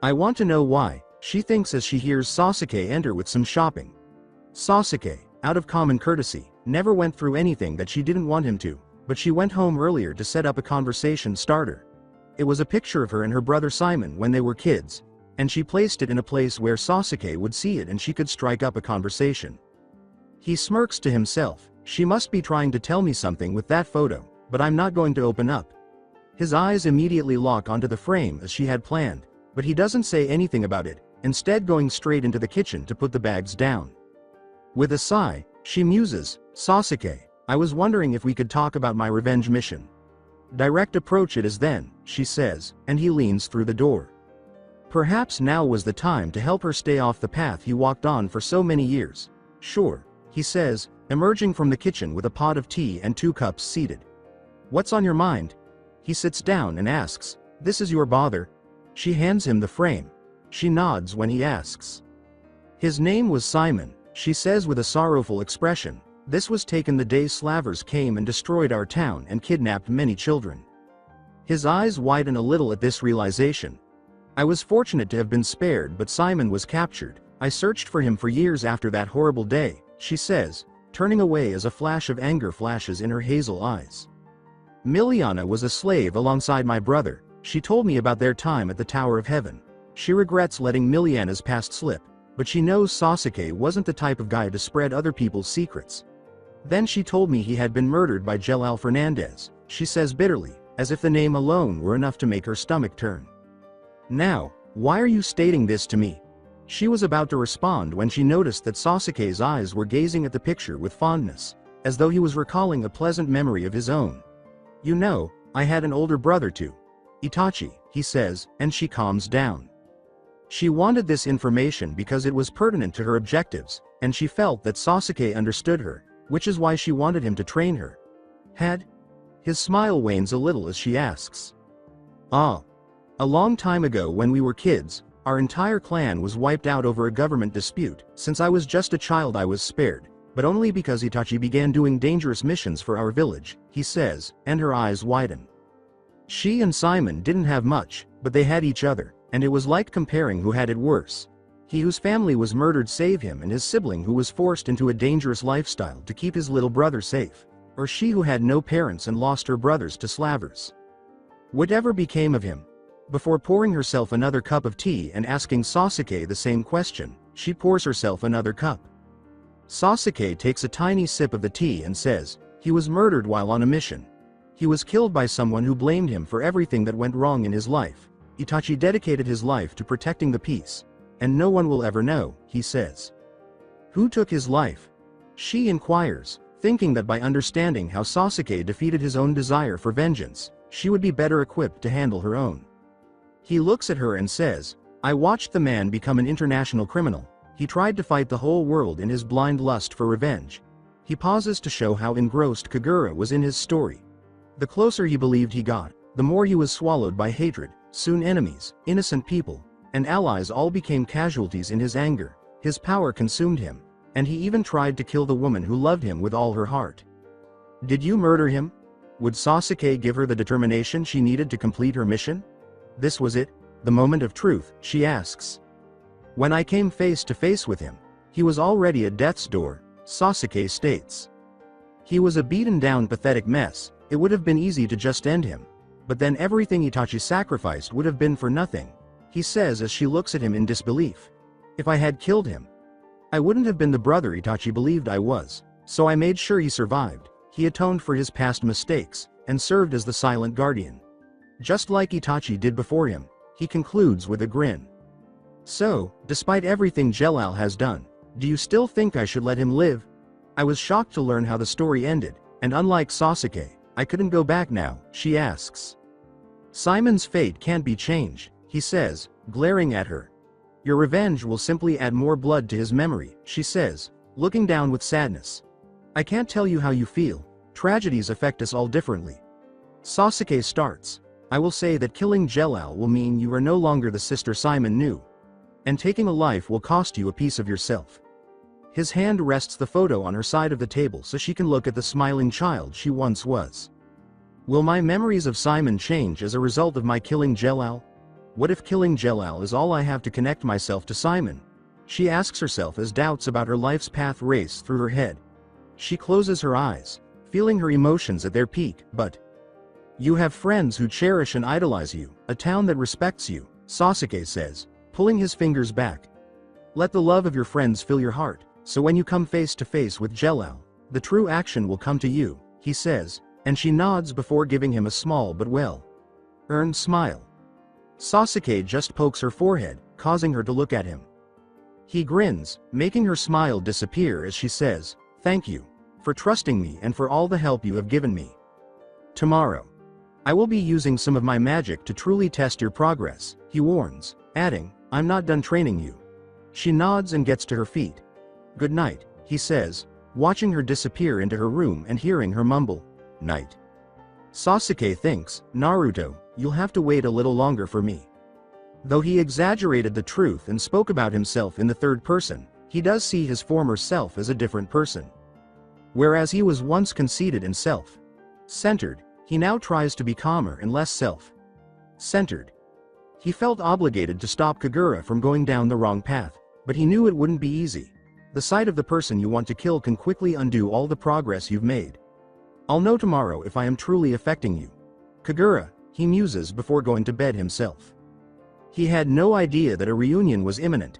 I want to know why," she thinks as she hears Sasuke enter with some shopping. Sasuke, out of common courtesy, never went through anything that she didn't want him to, but she went home earlier to set up a conversation starter. It was a picture of her and her brother Simon when they were kids, and she placed it in a place where Sasuke would see it and she could strike up a conversation. He smirks to himself, "She must be trying to tell me something with that photo, but I'm not going to open up." His eyes immediately lock onto the frame as she had planned, but he doesn't say anything about it, instead going straight into the kitchen to put the bags down. With a sigh, she muses, "Sasuke, I was wondering if we could talk about my revenge mission." "Direct approach it is then," she says, and he leans through the door. Perhaps now was the time to help her stay off the path he walked on for so many years. "Sure," he says, emerging from the kitchen with a pot of tea and 2 cups seated. "What's on your mind?" He sits down and asks, "This is your bother?" She hands him the frame. She nods when he asks. "His name was Simon," she says with a sorrowful expression. "This was taken the day Slavers came and destroyed our town and kidnapped many children." His eyes widen a little at this realization. "I was fortunate to have been spared, but Simon was captured. I searched for him for years after that horrible day," she says, turning away as a flash of anger flashes in her hazel eyes. "Miliana was a slave alongside my brother. She told me about their time at the Tower of Heaven. She regrets letting Miliana's past slip, but she knows Sasuke wasn't the type of guy to spread other people's secrets. Then she told me he had been murdered by Jelal Fernandez," she says bitterly, as if the name alone were enough to make her stomach turn. "Now, why are you stating this to me?" She was about to respond when she noticed that Sasuke's eyes were gazing at the picture with fondness, as though he was recalling a pleasant memory of his own. "You know, I had an older brother too. Itachi," he says, and she calms down. She wanted this information because it was pertinent to her objectives, and she felt that Sasuke understood her, which is why she wanted him to train her. "Had?" His smile wanes a little as she asks. "Ah. A long time ago when we were kids, our entire clan was wiped out over a government dispute. Since I was just a child I was spared, but only because Itachi began doing dangerous missions for our village," he says, and her eyes widen. She and Simon didn't have much, but they had each other, and it was like comparing who had it worse. He whose family was murdered saved him and his sibling who was forced into a dangerous lifestyle to keep his little brother safe. Or she who had no parents and lost her brothers to slavers? Whatever became of him? Before pouring herself another cup of tea and asking Sasuke the same question, she pours herself another cup. Sasuke takes a tiny sip of the tea and says, he was murdered while on a mission. He was killed by someone who blamed him for everything that went wrong in his life. Itachi dedicated his life to protecting the peace. And no one will ever know, he says. Who took his life? She inquires, thinking that by understanding how Sasuke defeated his own desire for vengeance, she would be better equipped to handle her own. He looks at her and says, I watched the man become an international criminal. He tried to fight the whole world in his blind lust for revenge. He pauses to show how engrossed Kagura was in his story. The closer he believed he got, the more he was swallowed by hatred. Soon enemies, innocent people, and allies all became casualties in his anger. His power consumed him, and he even tried to kill the woman who loved him with all her heart. Did you murder him? Would Sasuke give her the determination she needed to complete her mission? This was it, the moment of truth, she asks. When I came face to face with him, he was already at death's door, Sasuke states. He was a beaten down pathetic mess. It would have been easy to just end him. But then everything Itachi sacrificed would have been for nothing, he says as she looks at him in disbelief. If I had killed him, I wouldn't have been the brother Itachi believed I was, so I made sure he survived. He atoned for his past mistakes, and served as the silent guardian. Just like Itachi did before him, he concludes with a grin. So, despite everything Jelal has done, do you still think I should let him live? I was shocked to learn how the story ended, and unlike Sasuke, I couldn't go back now, she asks. Simon's fate can't be changed, he says, glaring at her. Your revenge will simply add more blood to his memory, she says, looking down with sadness. I can't tell you how you feel. Tragedies affect us all differently. Sasuke starts. I will say that killing Jelal will mean you are no longer the sister Simon knew. And taking a life will cost you a piece of yourself. His hand rests the photo on her side of the table so she can look at the smiling child she once was. Will my memories of Simon change as a result of my killing Jelal? What if killing Jelal is all I have to connect myself to Simon? She asks herself as doubts about her life's path race through her head. She closes her eyes, feeling her emotions at their peak, but you have friends who cherish and idolize you, a town that respects you, Sasuke says, pulling his fingers back. Let the love of your friends fill your heart, so when you come face to face with Jelal, the true action will come to you, he says, and she nods before giving him a small but well-earned smile. Sasuke just pokes her forehead, causing her to look at him. He grins, making her smile disappear as she says, thank you for trusting me and for all the help you have given me. Tomorrow, I will be using some of my magic to truly test your progress, he warns, adding, I'm not done training you. She nods and gets to her feet. Good night, he says, watching her disappear into her room and hearing her mumble, night. Sasuke thinks, Naruto, you'll have to wait a little longer for me. Though he exaggerated the truth and spoke about himself in the third person, he does see his former self as a different person. Whereas he was once conceited and self-centered, he now tries to be calmer and less self-centered. He felt obligated to stop Kagura from going down the wrong path, but he knew it wouldn't be easy. The sight of the person you want to kill can quickly undo all the progress you've made. I'll know tomorrow if I am truly affecting you. Kagura, he muses before going to bed himself. He had no idea that a reunion was imminent.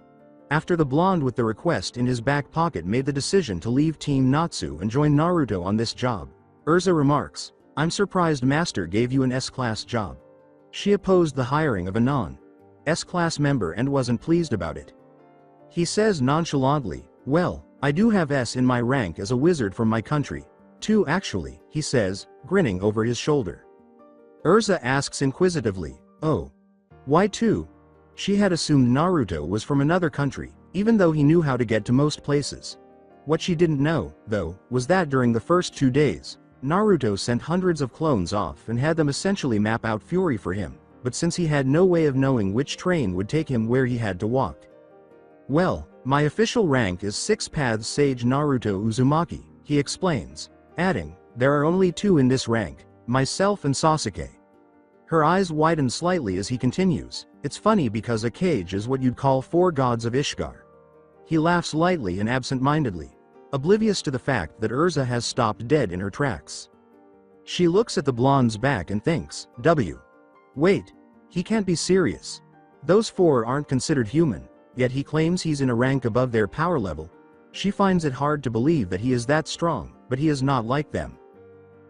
After the blonde with the request in his back pocket made the decision to leave Team Natsu and join Naruto on this job, Urza remarks, I'm surprised Master gave you an S-class job. She opposed the hiring of a non-S-class member and wasn't pleased about it. He says nonchalantly, well, I do have S in my rank as a wizard from my country. 2 actually, he says, grinning over his shoulder. Urza asks inquisitively, oh. Why 2? She had assumed Naruto was from another country, even though he knew how to get to most places. What she didn't know, though, was that during the first 2 days, Naruto sent hundreds of clones off and had them essentially map out Fury for him, but since he had no way of knowing which train would take him where he had to walk. Well, my official rank is 6 Paths Sage Naruto Uzumaki, he explains, adding, there are only 2 in this rank, myself and Sasuke. Her eyes widen slightly as he continues, it's funny because a cage is what you'd call 4 gods of Ishgar. He laughs lightly and absent-mindedly. oblivious to the fact that Urza has stopped dead in her tracks. She looks at the blonde's back and thinks, wait, he can't be serious. Those four aren't considered human, yet he claims he's in a rank above their power level. She finds it hard to believe that he is that strong, but he is not like them.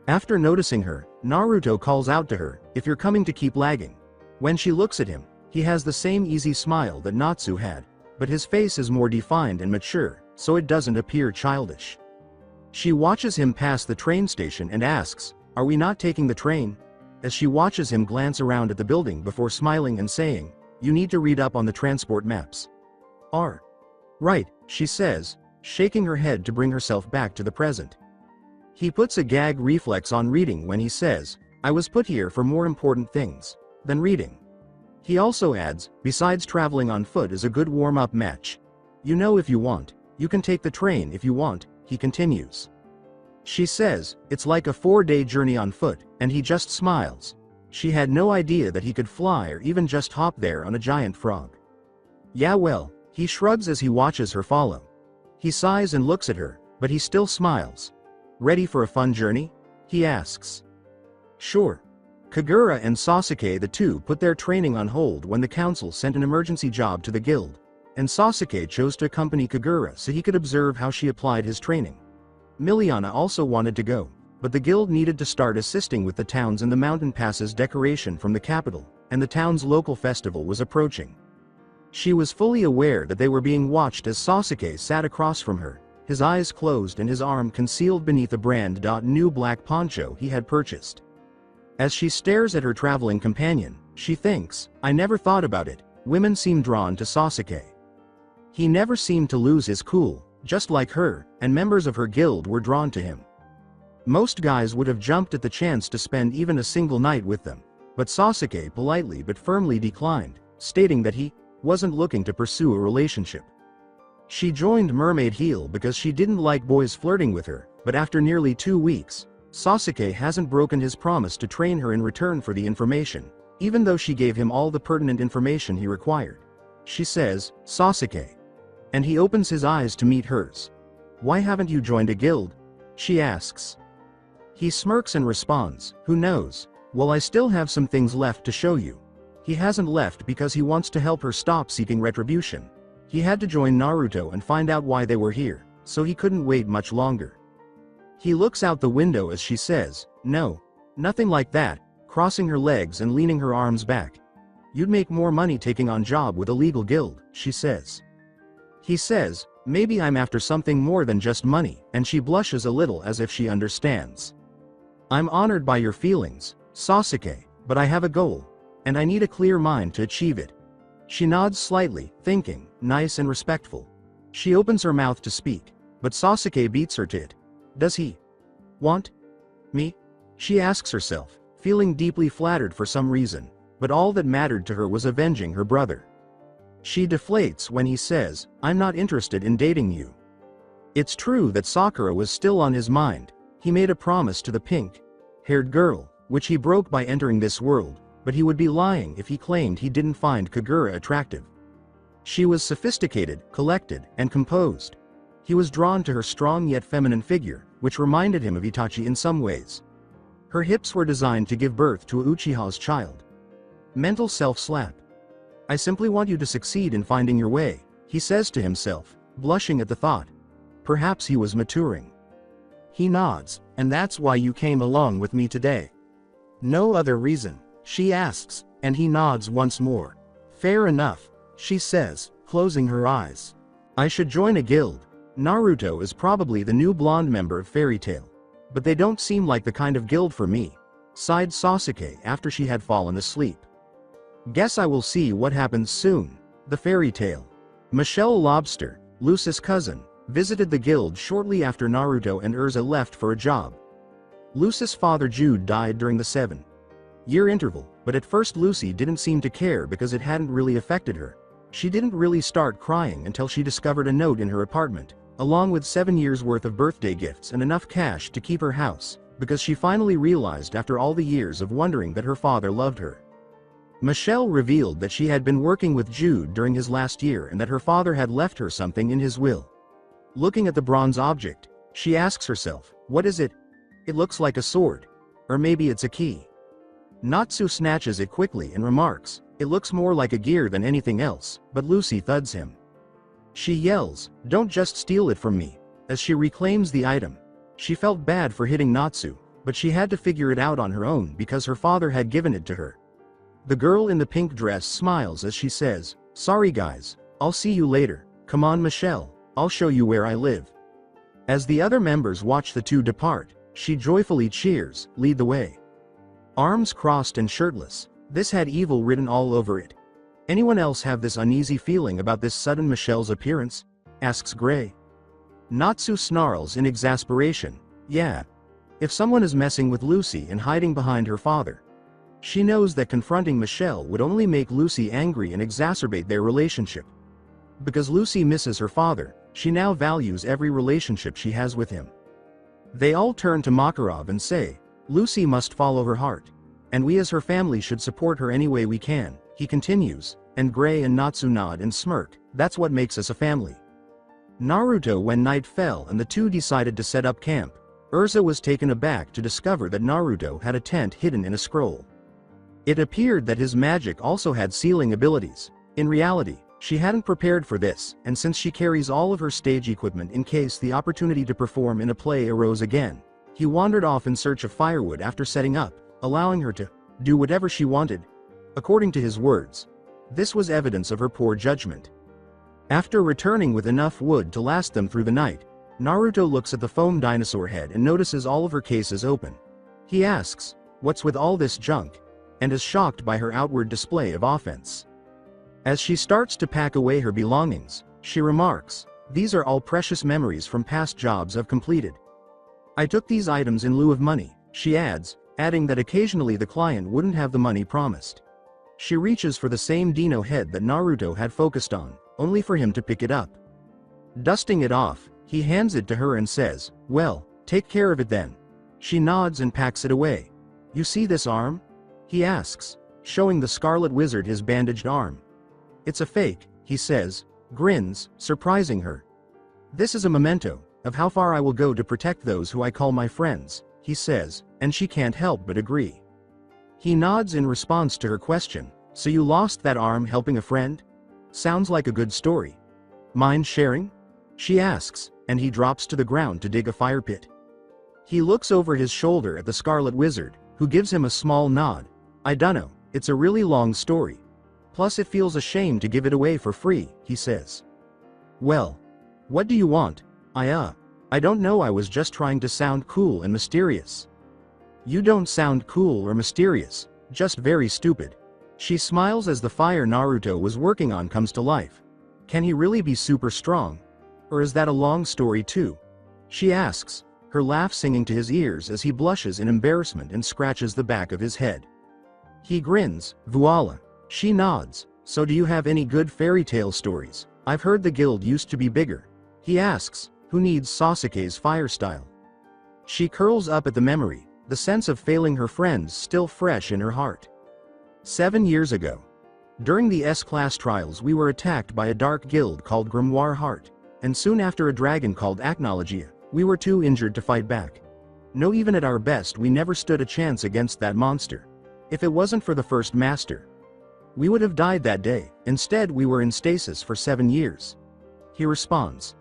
After noticing her, Naruto calls out to her, if you're coming to keep lagging. When she looks at him, he has the same easy smile that Natsu had, but his face is more defined and mature, so it doesn't appear childish. She watches him pass the train station and asks, are we not taking the train? As she watches him glance around at the building before smiling and saying, you need to read up on the transport maps. Right, she says, shaking her head to bring herself back to the present. He puts a gag reflex on reading when he says, I was put here for more important things than reading. He also adds, besides traveling on foot is a good warm-up match. You know, if you want, you can take the train if you want, he continues. She says, it's like a 4-day journey on foot, and he just smiles. She had no idea that he could fly or even just hop there on a giant frog. Yeah, well, he shrugs as he watches her follow. He sighs and looks at her, but he still smiles. Ready for a fun journey? He asks. Sure. Kagura and Sasuke, the two, put their training on hold when the council sent an emergency job to the guild, and Sasuke chose to accompany Kagura so he could observe how she applied his training. Miliana also wanted to go, but the guild needed to start assisting with the towns and the mountain passes decoration from the capital, and the town's local festival was approaching. She was fully aware that they were being watched as Sasuke sat across from her, his eyes closed and his arm concealed beneath a brand new black poncho he had purchased. As she stares at her traveling companion, she thinks, I never thought about it, women seem drawn to Sasuke. He never seemed to lose his cool, just like her, and members of her guild were drawn to him. Most guys would have jumped at the chance to spend even a single night with them, but Sasuke politely but firmly declined, stating that he wasn't looking to pursue a relationship. She joined Mermaid Heel because she didn't like boys flirting with her, but after nearly 2 weeks, Sasuke hasn't broken his promise to train her in return for the information, even though she gave him all the pertinent information he required. She says, Sasuke. And he opens his eyes to meet hers. Why haven't you joined a guild? She asks. He smirks and responds, who knows? Well, I still have some things left to show you. He hasn't left because he wants to help her stop seeking retribution. He had to join Naruto and find out why they were here, so he couldn't wait much longer. He looks out the window as she says, no, nothing like that, crossing her legs and leaning her arms back. You'd make more money taking on job with a legal guild, she says. He says, maybe I'm after something more than just money, and she blushes a little as if she understands. I'm honored by your feelings, Sasuke, but I have a goal, and I need a clear mind to achieve it. She nods slightly, thinking, nice and respectful. She opens her mouth to speak, but Sasuke beats her to it. Does he want me? She asks herself, feeling deeply flattered for some reason, but all that mattered to her was avenging her brother. She deflates when he says, I'm not interested in dating you. It's true that Sakura was still on his mind. He made a promise to the pink-haired girl, which he broke by entering this world, but he would be lying if he claimed he didn't find Kagura attractive. She was sophisticated, collected, and composed. He was drawn to her strong yet feminine figure, which reminded him of Itachi in some ways. Her hips were designed to give birth to a Uchiha's child. Mental self-slap. I simply want you to succeed in finding your way, he says to himself, blushing at the thought. Perhaps he was maturing. He nods, and that's why you came along with me today. No other reason, she asks, and he nods once more. Fair enough, she says, closing her eyes. I should join a guild. Naruto is probably the new blonde member of Fairy Tail. But they don't seem like the kind of guild for me, sighed Sasuke after she had fallen asleep. Guess I will see what happens soon. The Fairy Tail. Michelle Lobster, Lucy's cousin, visited the guild shortly after Naruto and Urza left for a job. Lucy's father Jude died during the 7-year interval, but at first Lucy didn't seem to care because it hadn't really affected her. She didn't really start crying until she discovered a note in her apartment, along with 7 years worth of birthday gifts and enough cash to keep her house, because she finally realized after all the years of wondering that her father loved her. Michelle revealed that she had been working with Jude during his last year and that her father had left her something in his will. Looking at the bronze object, she asks herself, what is it? It looks like a sword. Or maybe it's a key. Natsu snatches it quickly and remarks, it looks more like a gear than anything else, but Lucy thuds him. She yells, don't just steal it from me, as she reclaims the item. She felt bad for hitting Natsu, but she had to figure it out on her own because her father had given it to her. The girl in the pink dress smiles as she says, sorry guys, I'll see you later, come on Michelle, I'll show you where I live. As the other members watch the two depart, she joyfully cheers, lead the way. Arms crossed and shirtless, this had evil written all over it. Anyone else have this uneasy feeling about this sudden Michelle's appearance? Asks Gray. Natsu snarls in exasperation, yeah. If someone is messing with Lucy and hiding behind her father. She knows that confronting Michelle would only make Lucy angry and exacerbate their relationship. Because Lucy misses her father, she now values every relationship she has with him. They all turn to Makarov and say, Lucy must follow her heart. And we as her family should support her any way we can, he continues, and Gray and Natsu nod and smirk, that's what makes us a family. Naruto. When night fell and the two decided to set up camp, Urza was taken aback to discover that Naruto had a tent hidden in a scroll. It appeared that his magic also had sealing abilities. In reality, she hadn't prepared for this, and since she carries all of her stage equipment in case the opportunity to perform in a play arose again, he wandered off in search of firewood after setting up, allowing her to do whatever she wanted. According to his words, this was evidence of her poor judgment. After returning with enough wood to last them through the night, Naruto looks at the foam dinosaur head and notices all of her cases open. He asks, what's with all this junk? And is shocked by her outward display of offense. As she starts to pack away her belongings, she remarks, these are all precious memories from past jobs I've completed. I took these items in lieu of money, she adds, adding that occasionally the client wouldn't have the money promised. She reaches for the same dino head that Naruto had focused on, only for him to pick it up. Dusting it off, he hands it to her and says, well, take care of it then. She nods and packs it away. You see this arm? He asks, showing the Scarlet Wizard his bandaged arm. It's a fake, he says, grins, surprising her. This is a memento of how far I will go to protect those who I call my friends, he says, and she can't help but agree. He nods in response to her question, so you lost that arm helping a friend? Sounds like a good story. Mind sharing? She asks, and he drops to the ground to dig a fire pit. He looks over his shoulder at the Scarlet Wizard, who gives him a small nod. I dunno, it's a really long story. Plus it feels a shame to give it away for free, he says. Well, what do you want? I don't know, I was just trying to sound cool and mysterious. You don't sound cool or mysterious, just very stupid. She smiles as the fire Naruto was working on comes to life. Can he really be super strong? Or is that a long story too? She asks, her laugh singing to his ears as he blushes in embarrassment and scratches the back of his head. He grins, voila. She nods, so do you have any good fairy tale stories? I've heard the guild used to be bigger. He asks, who needs Sasuke's fire style? She curls up at the memory, the sense of failing her friends still fresh in her heart. 7 years ago. During the S-class trials we were attacked by a dark guild called Grimoire Heart, and soon after a dragon called Acnologia. We were too injured to fight back. No, even at our best we never stood a chance against that monster. If it wasn't for the first master, we would have died that day. Instead we were in stasis for 7 years. He responds.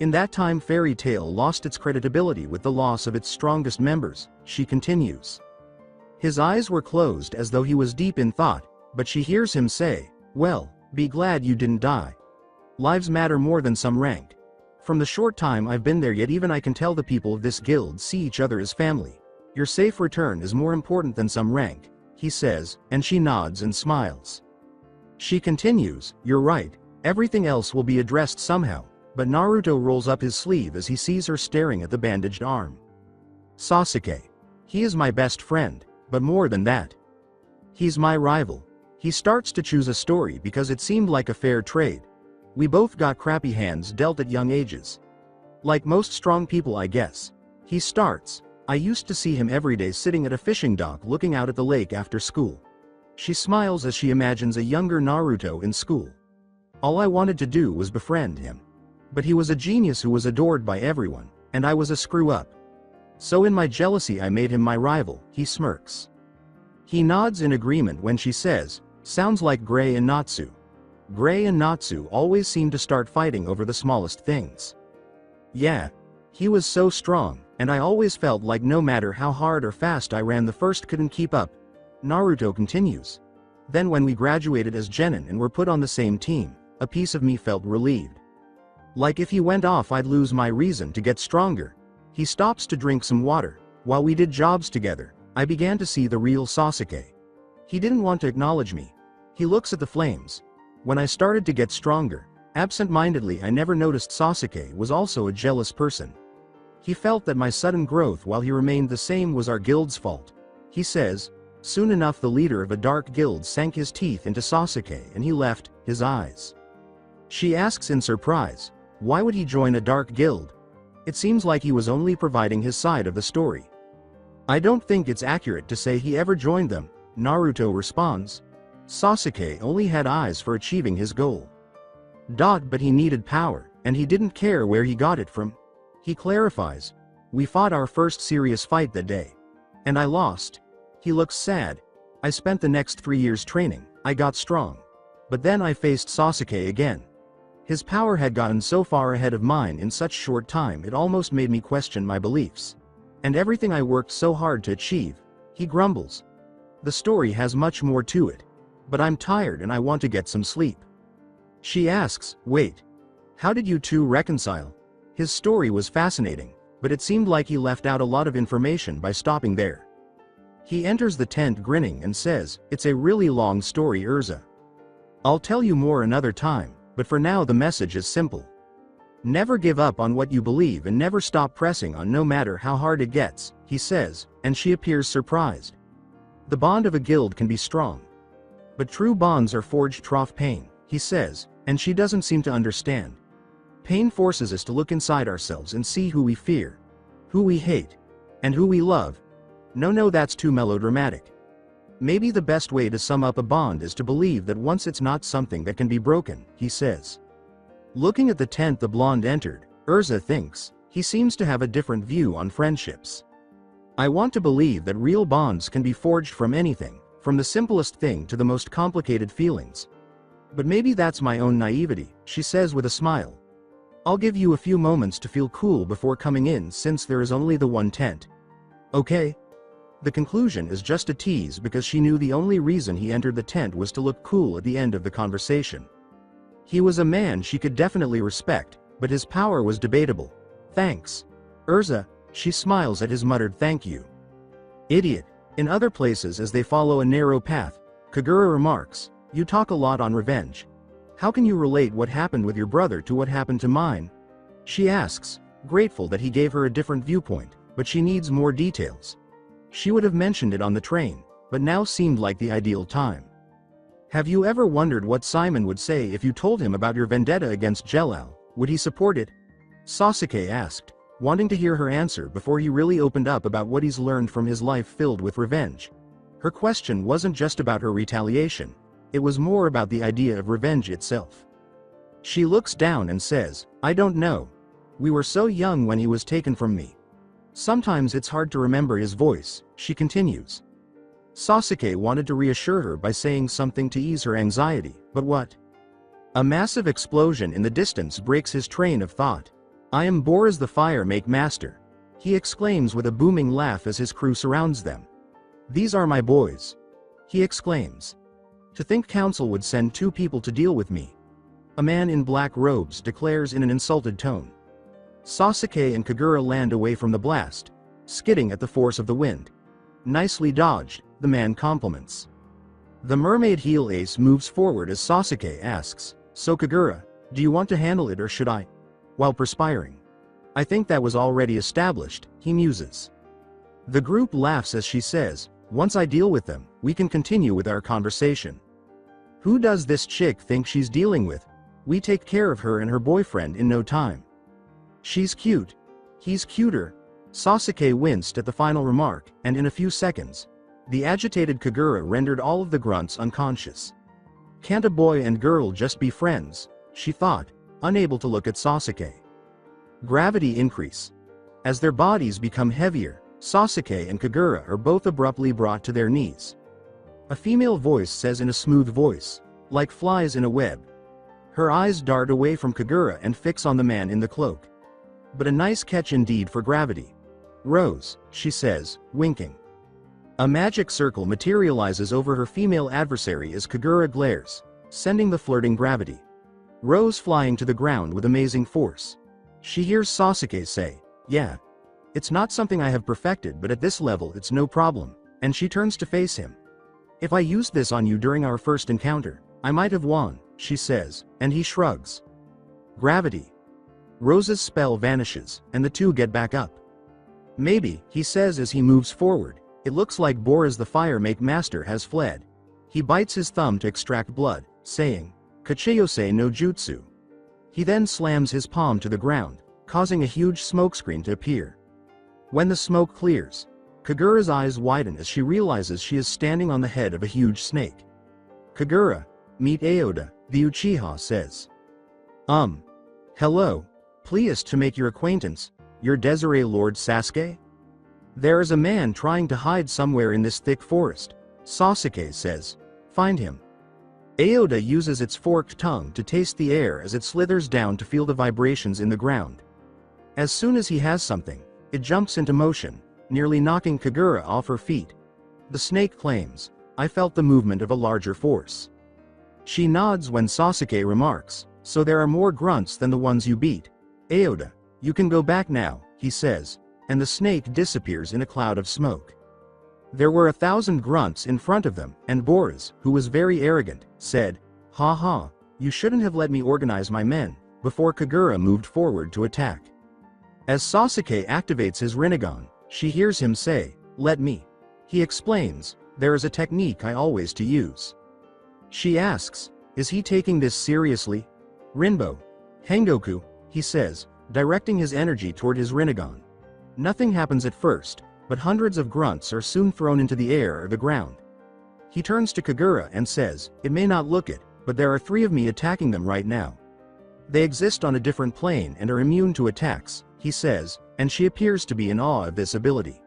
In that time Fairy Tail lost its credibility with the loss of its strongest members, she continues. His eyes were closed as though he was deep in thought, but she hears him say, well, be glad you didn't die. Lives matter more than some rank. From the short time I've been there, yet even I can tell the people of this guild see each other as family. Your safe return is more important than some rank, he says, and she nods and smiles. She continues, you're right, everything else will be addressed somehow, but Naruto rolls up his sleeve as he sees her staring at the bandaged arm. Sasuke. He is my best friend, but more than that. He's my rival. He starts to choose a story because it seemed like a fair trade. We both got crappy hands dealt at young ages. Like most strong people, I guess. He starts. I used to see him every day sitting at a fishing dock looking out at the lake after school. She smiles as she imagines a younger Naruto in school. All I wanted to do was befriend him. But he was a genius who was adored by everyone, and I was a screw-up. So in my jealousy I made him my rival, he smirks. He nods in agreement when she says, sounds like Gray and Natsu. Gray and Natsu always seem to start fighting over the smallest things. Yeah. He was so strong, and I always felt like no matter how hard or fast I ran the first couldn't keep up. Naruto continues. Then when we graduated as genin and were put on the same team, a piece of me felt relieved. Like if he went off I'd lose my reason to get stronger. He stops to drink some water. While we did jobs together, I began to see the real Sasuke. He didn't want to acknowledge me. He looks at the flames. When I started to get stronger, absent-mindedly I never noticed Sasuke was also a jealous person. He felt that my sudden growth while he remained the same was our guild's fault. He says, soon enough the leader of a dark guild sank his teeth into Sasuke and he left his eyes. She asks in surprise, why would he join a dark guild? It seems like he was only providing his side of the story. I don't think it's accurate to say he ever joined them, Naruto responds. Sasuke only had eyes for achieving his goal. But he needed power, and he didn't care where he got it from. He clarifies, we fought our first serious fight that day. And I lost. He looks sad. I spent the next 3 years training, I got strong. But then I faced Sasuke again. His power had gotten so far ahead of mine in such short time it almost made me question my beliefs. And everything I worked so hard to achieve, he grumbles. The story has much more to it. But I'm tired and I want to get some sleep. She asks, wait. How did you two reconcile? His story was fascinating, but it seemed like he left out a lot of information by stopping there. He enters the tent grinning and says, it's a really long story, Urza. I'll tell you more another time, but for now the message is simple. Never give up on what you believe and never stop pressing on no matter how hard it gets, he says, and she appears surprised. The bond of a guild can be strong. But true bonds are forged through pain, he says, and she doesn't seem to understand. Pain forces us to look inside ourselves and see who we fear, who we hate, and who we love. No, that's too melodramatic. Maybe the best way to sum up a bond is to believe that once it's not something that can be broken, he says. Looking at the tent the blonde entered, Urza thinks, he seems to have a different view on friendships. I want to believe that real bonds can be forged from anything, from the simplest thing to the most complicated feelings. But maybe that's my own naivety, she says with a smile. I'll give you a few moments to feel cool before coming in since there is only the one tent. Okay? The conclusion is just a tease because she knew the only reason he entered the tent was to look cool at the end of the conversation. He was a man she could definitely respect, but his power was debatable. Thanks. Urza, she smiles at his muttered thank you. Idiot. In other places as they follow a narrow path, Kagura remarks, you talk a lot on revenge. How can you relate what happened with your brother to what happened to mine? She asks, grateful that he gave her a different viewpoint, but she needs more details. She would have mentioned it on the train, but now seemed like the ideal time. Have you ever wondered what Simon would say if you told him about your vendetta against Jelal? Would he support it? Sasuke asked, wanting to hear her answer before he really opened up about what he's learned from his life filled with revenge. Her question wasn't just about her retaliation. It was more about the idea of revenge itself. She looks down and says, I don't know. We were so young when he was taken from me. Sometimes it's hard to remember his voice, she continues. Sasuke wanted to reassure her by saying something to ease her anxiety, but what? A massive explosion in the distance breaks his train of thought. I am Boris the Fire Make Master, he exclaims with a booming laugh as his crew surrounds them. These are my boys, he exclaims. To think council would send 2 people to deal with me. A man in black robes declares in an insulted tone. Sasuke and Kagura land away from the blast, skidding at the force of the wind. Nicely dodged, the man compliments. The mermaid heel ace moves forward as Sasuke asks, so Kagura, do you want to handle it or should I? While perspiring. I think that was already established, he muses. The group laughs as she says, once I deal with them, we can continue with our conversation. Who does this chick think she's dealing with? We take care of her and her boyfriend in no time. She's cute. He's cuter. Sasuke winced at the final remark, and in a few seconds, the agitated Kagura rendered all of the grunts unconscious. Can't a boy and girl just be friends? She thought. unable to look at Sasuke. Gravity increase. As their bodies become heavier, Sasuke and Kagura are both abruptly brought to their knees. A female voice says in a smooth voice, like flies in a web. Her eyes dart away from Kagura and fix on the man in the cloak. But a nice catch indeed for gravity. Rose, she says, winking. A magic circle materializes over her female adversary as Kagura glares, sending the flirting gravity. Rose flying to the ground with amazing force. She hears Sasuke say, "Yeah. It's not something I have perfected, but at this level it's no problem," and she turns to face him. "If I used this on you during our first encounter, I might have won," she says, and he shrugs. Gravity. Rose's spell vanishes, and the two get back up. "Maybe," he says as he moves forward, "it looks like Boris the Fire Make Master has fled." He bites his thumb to extract blood, saying, "Kachiyose no jutsu." He then slams his palm to the ground, causing a huge smokescreen to appear. When the smoke clears, Kagura's eyes widen as she realizes she is standing on the head of a huge snake. "Kagura, meet Aoda," the Uchiha says. Hello. Pleased to make your acquaintance. You're Desiree Lord Sasuke?" "There is a man trying to hide somewhere in this thick forest," Sasuke says. "Find him." Aoda uses its forked tongue to taste the air as it slithers down to feel the vibrations in the ground. As soon as he has something, it jumps into motion, nearly knocking Kagura off her feet. The snake claims, "I felt the movement of a larger force." She nods when Sasuke remarks, "So there are more grunts than the ones you beat. Aoda, you can go back now," he says, and the snake disappears in a cloud of smoke. There were 1,000 grunts in front of them, and Boris, who was very arrogant, said, "Ha ha, you shouldn't have let me organize my men," before Kagura moved forward to attack. As Sasuke activates his Rinnegan, she hears him say, "Let me." He explains, "There is a technique I always to use." She asks, "Is he taking this seriously?" "Rinbo. Hengoku," he says, directing his energy toward his Rinnegan. Nothing happens at first, but hundreds of grunts are soon thrown into the air or the ground. He turns to Kagura and says, "It may not look it, but there are 3 of me attacking them right now. They exist on a different plane and are immune to attacks," he says, and she appears to be in awe of this ability.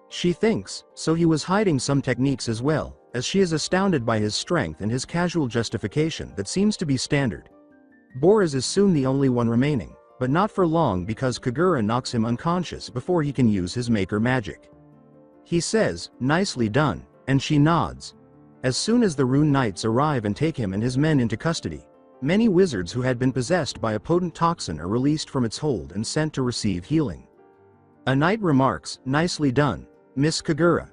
She thinks, so he was hiding some techniques as well, as she is astounded by his strength and his casual justification that seems to be standard. Boris is soon the only one remaining, but not for long because Kagura knocks him unconscious before he can use his maker magic. He says, "Nicely done," and she nods. As soon as the Rune Knights arrive and take him and his men into custody, many wizards who had been possessed by a potent toxin are released from its hold and sent to receive healing. A knight remarks, "Nicely done, Miss Kagura."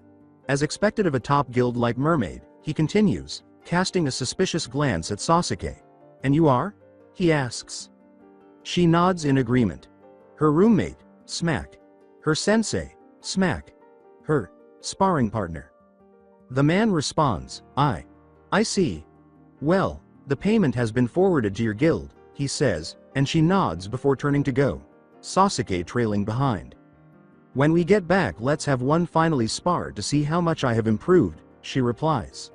As expected of a top guild-like mermaid, he continues, casting a suspicious glance at Sasuke. "And you are?" he asks. She nods in agreement. Her roommate, smack. Her sensei, smack. Her sparring partner. The man responds, I see. Well, the payment has been forwarded to your guild," he says, and she nods before turning to go, Sasuke trailing behind. "When we get back, let's have one finally spar to see how much I have improved," she replies.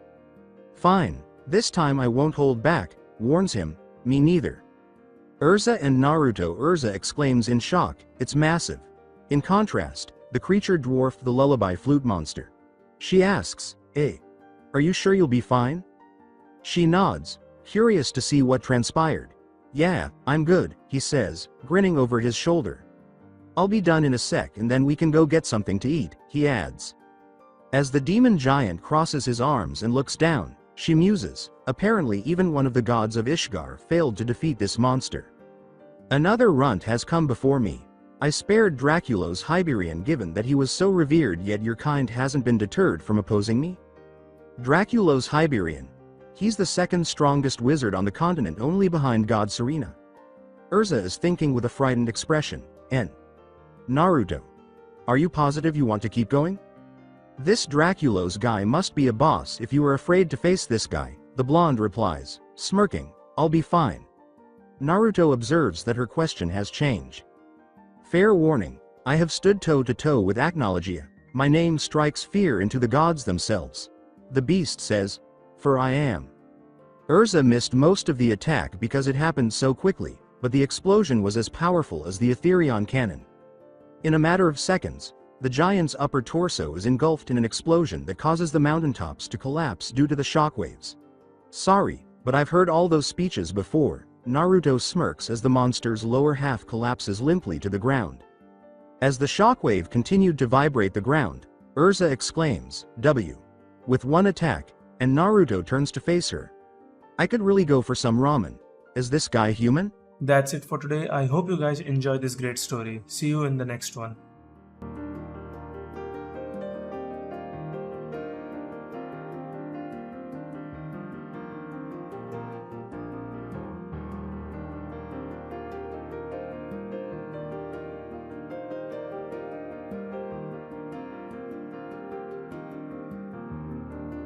"Fine, this time I won't hold back," warns him. "Me neither." Urza and Naruto. Urza exclaims in shock, "It's massive." In contrast, the creature dwarfed the lullaby flute monster. She asks, "Hey, are you sure you'll be fine?" She nods, curious to see what transpired. "Yeah, I'm good," he says, grinning over his shoulder. "I'll be done in a sec and then we can go get something to eat," he adds. As the demon giant crosses his arms and looks down, she muses, "Apparently even one of the gods of Ishgar failed to defeat this monster. Another runt has come before me. I spared Draculo's Hyperion given that he was so revered, yet your kind hasn't been deterred from opposing me?" Draculo's Hyperion. He's the second strongest wizard on the continent, only behind God Serena. Urza is thinking with a frightened expression. Naruto. Are you positive you want to keep going? This Draculo's guy must be a boss if you are afraid to face this guy, the blonde replies, smirking. I'll be fine. Naruto observes that her question has changed. Fair warning, I have stood toe to toe with Acnologia. My name strikes fear into the gods themselves. The beast says, for I am. Urza missed most of the attack because it happened so quickly, but the explosion was as powerful as the Etherion cannon. In a matter of seconds, the giant's upper torso is engulfed in an explosion that causes the mountaintops to collapse due to the shockwaves. Sorry, but I've heard all those speeches before. Naruto smirks as the monster's lower half collapses limply to the ground. As the shockwave continued to vibrate the ground, Urza exclaims, "W!" with one attack, and Naruto turns to face her. I could really go for some ramen. Is this guy human? That's it for today. I hope you guys enjoyed this great story. See you in the next one.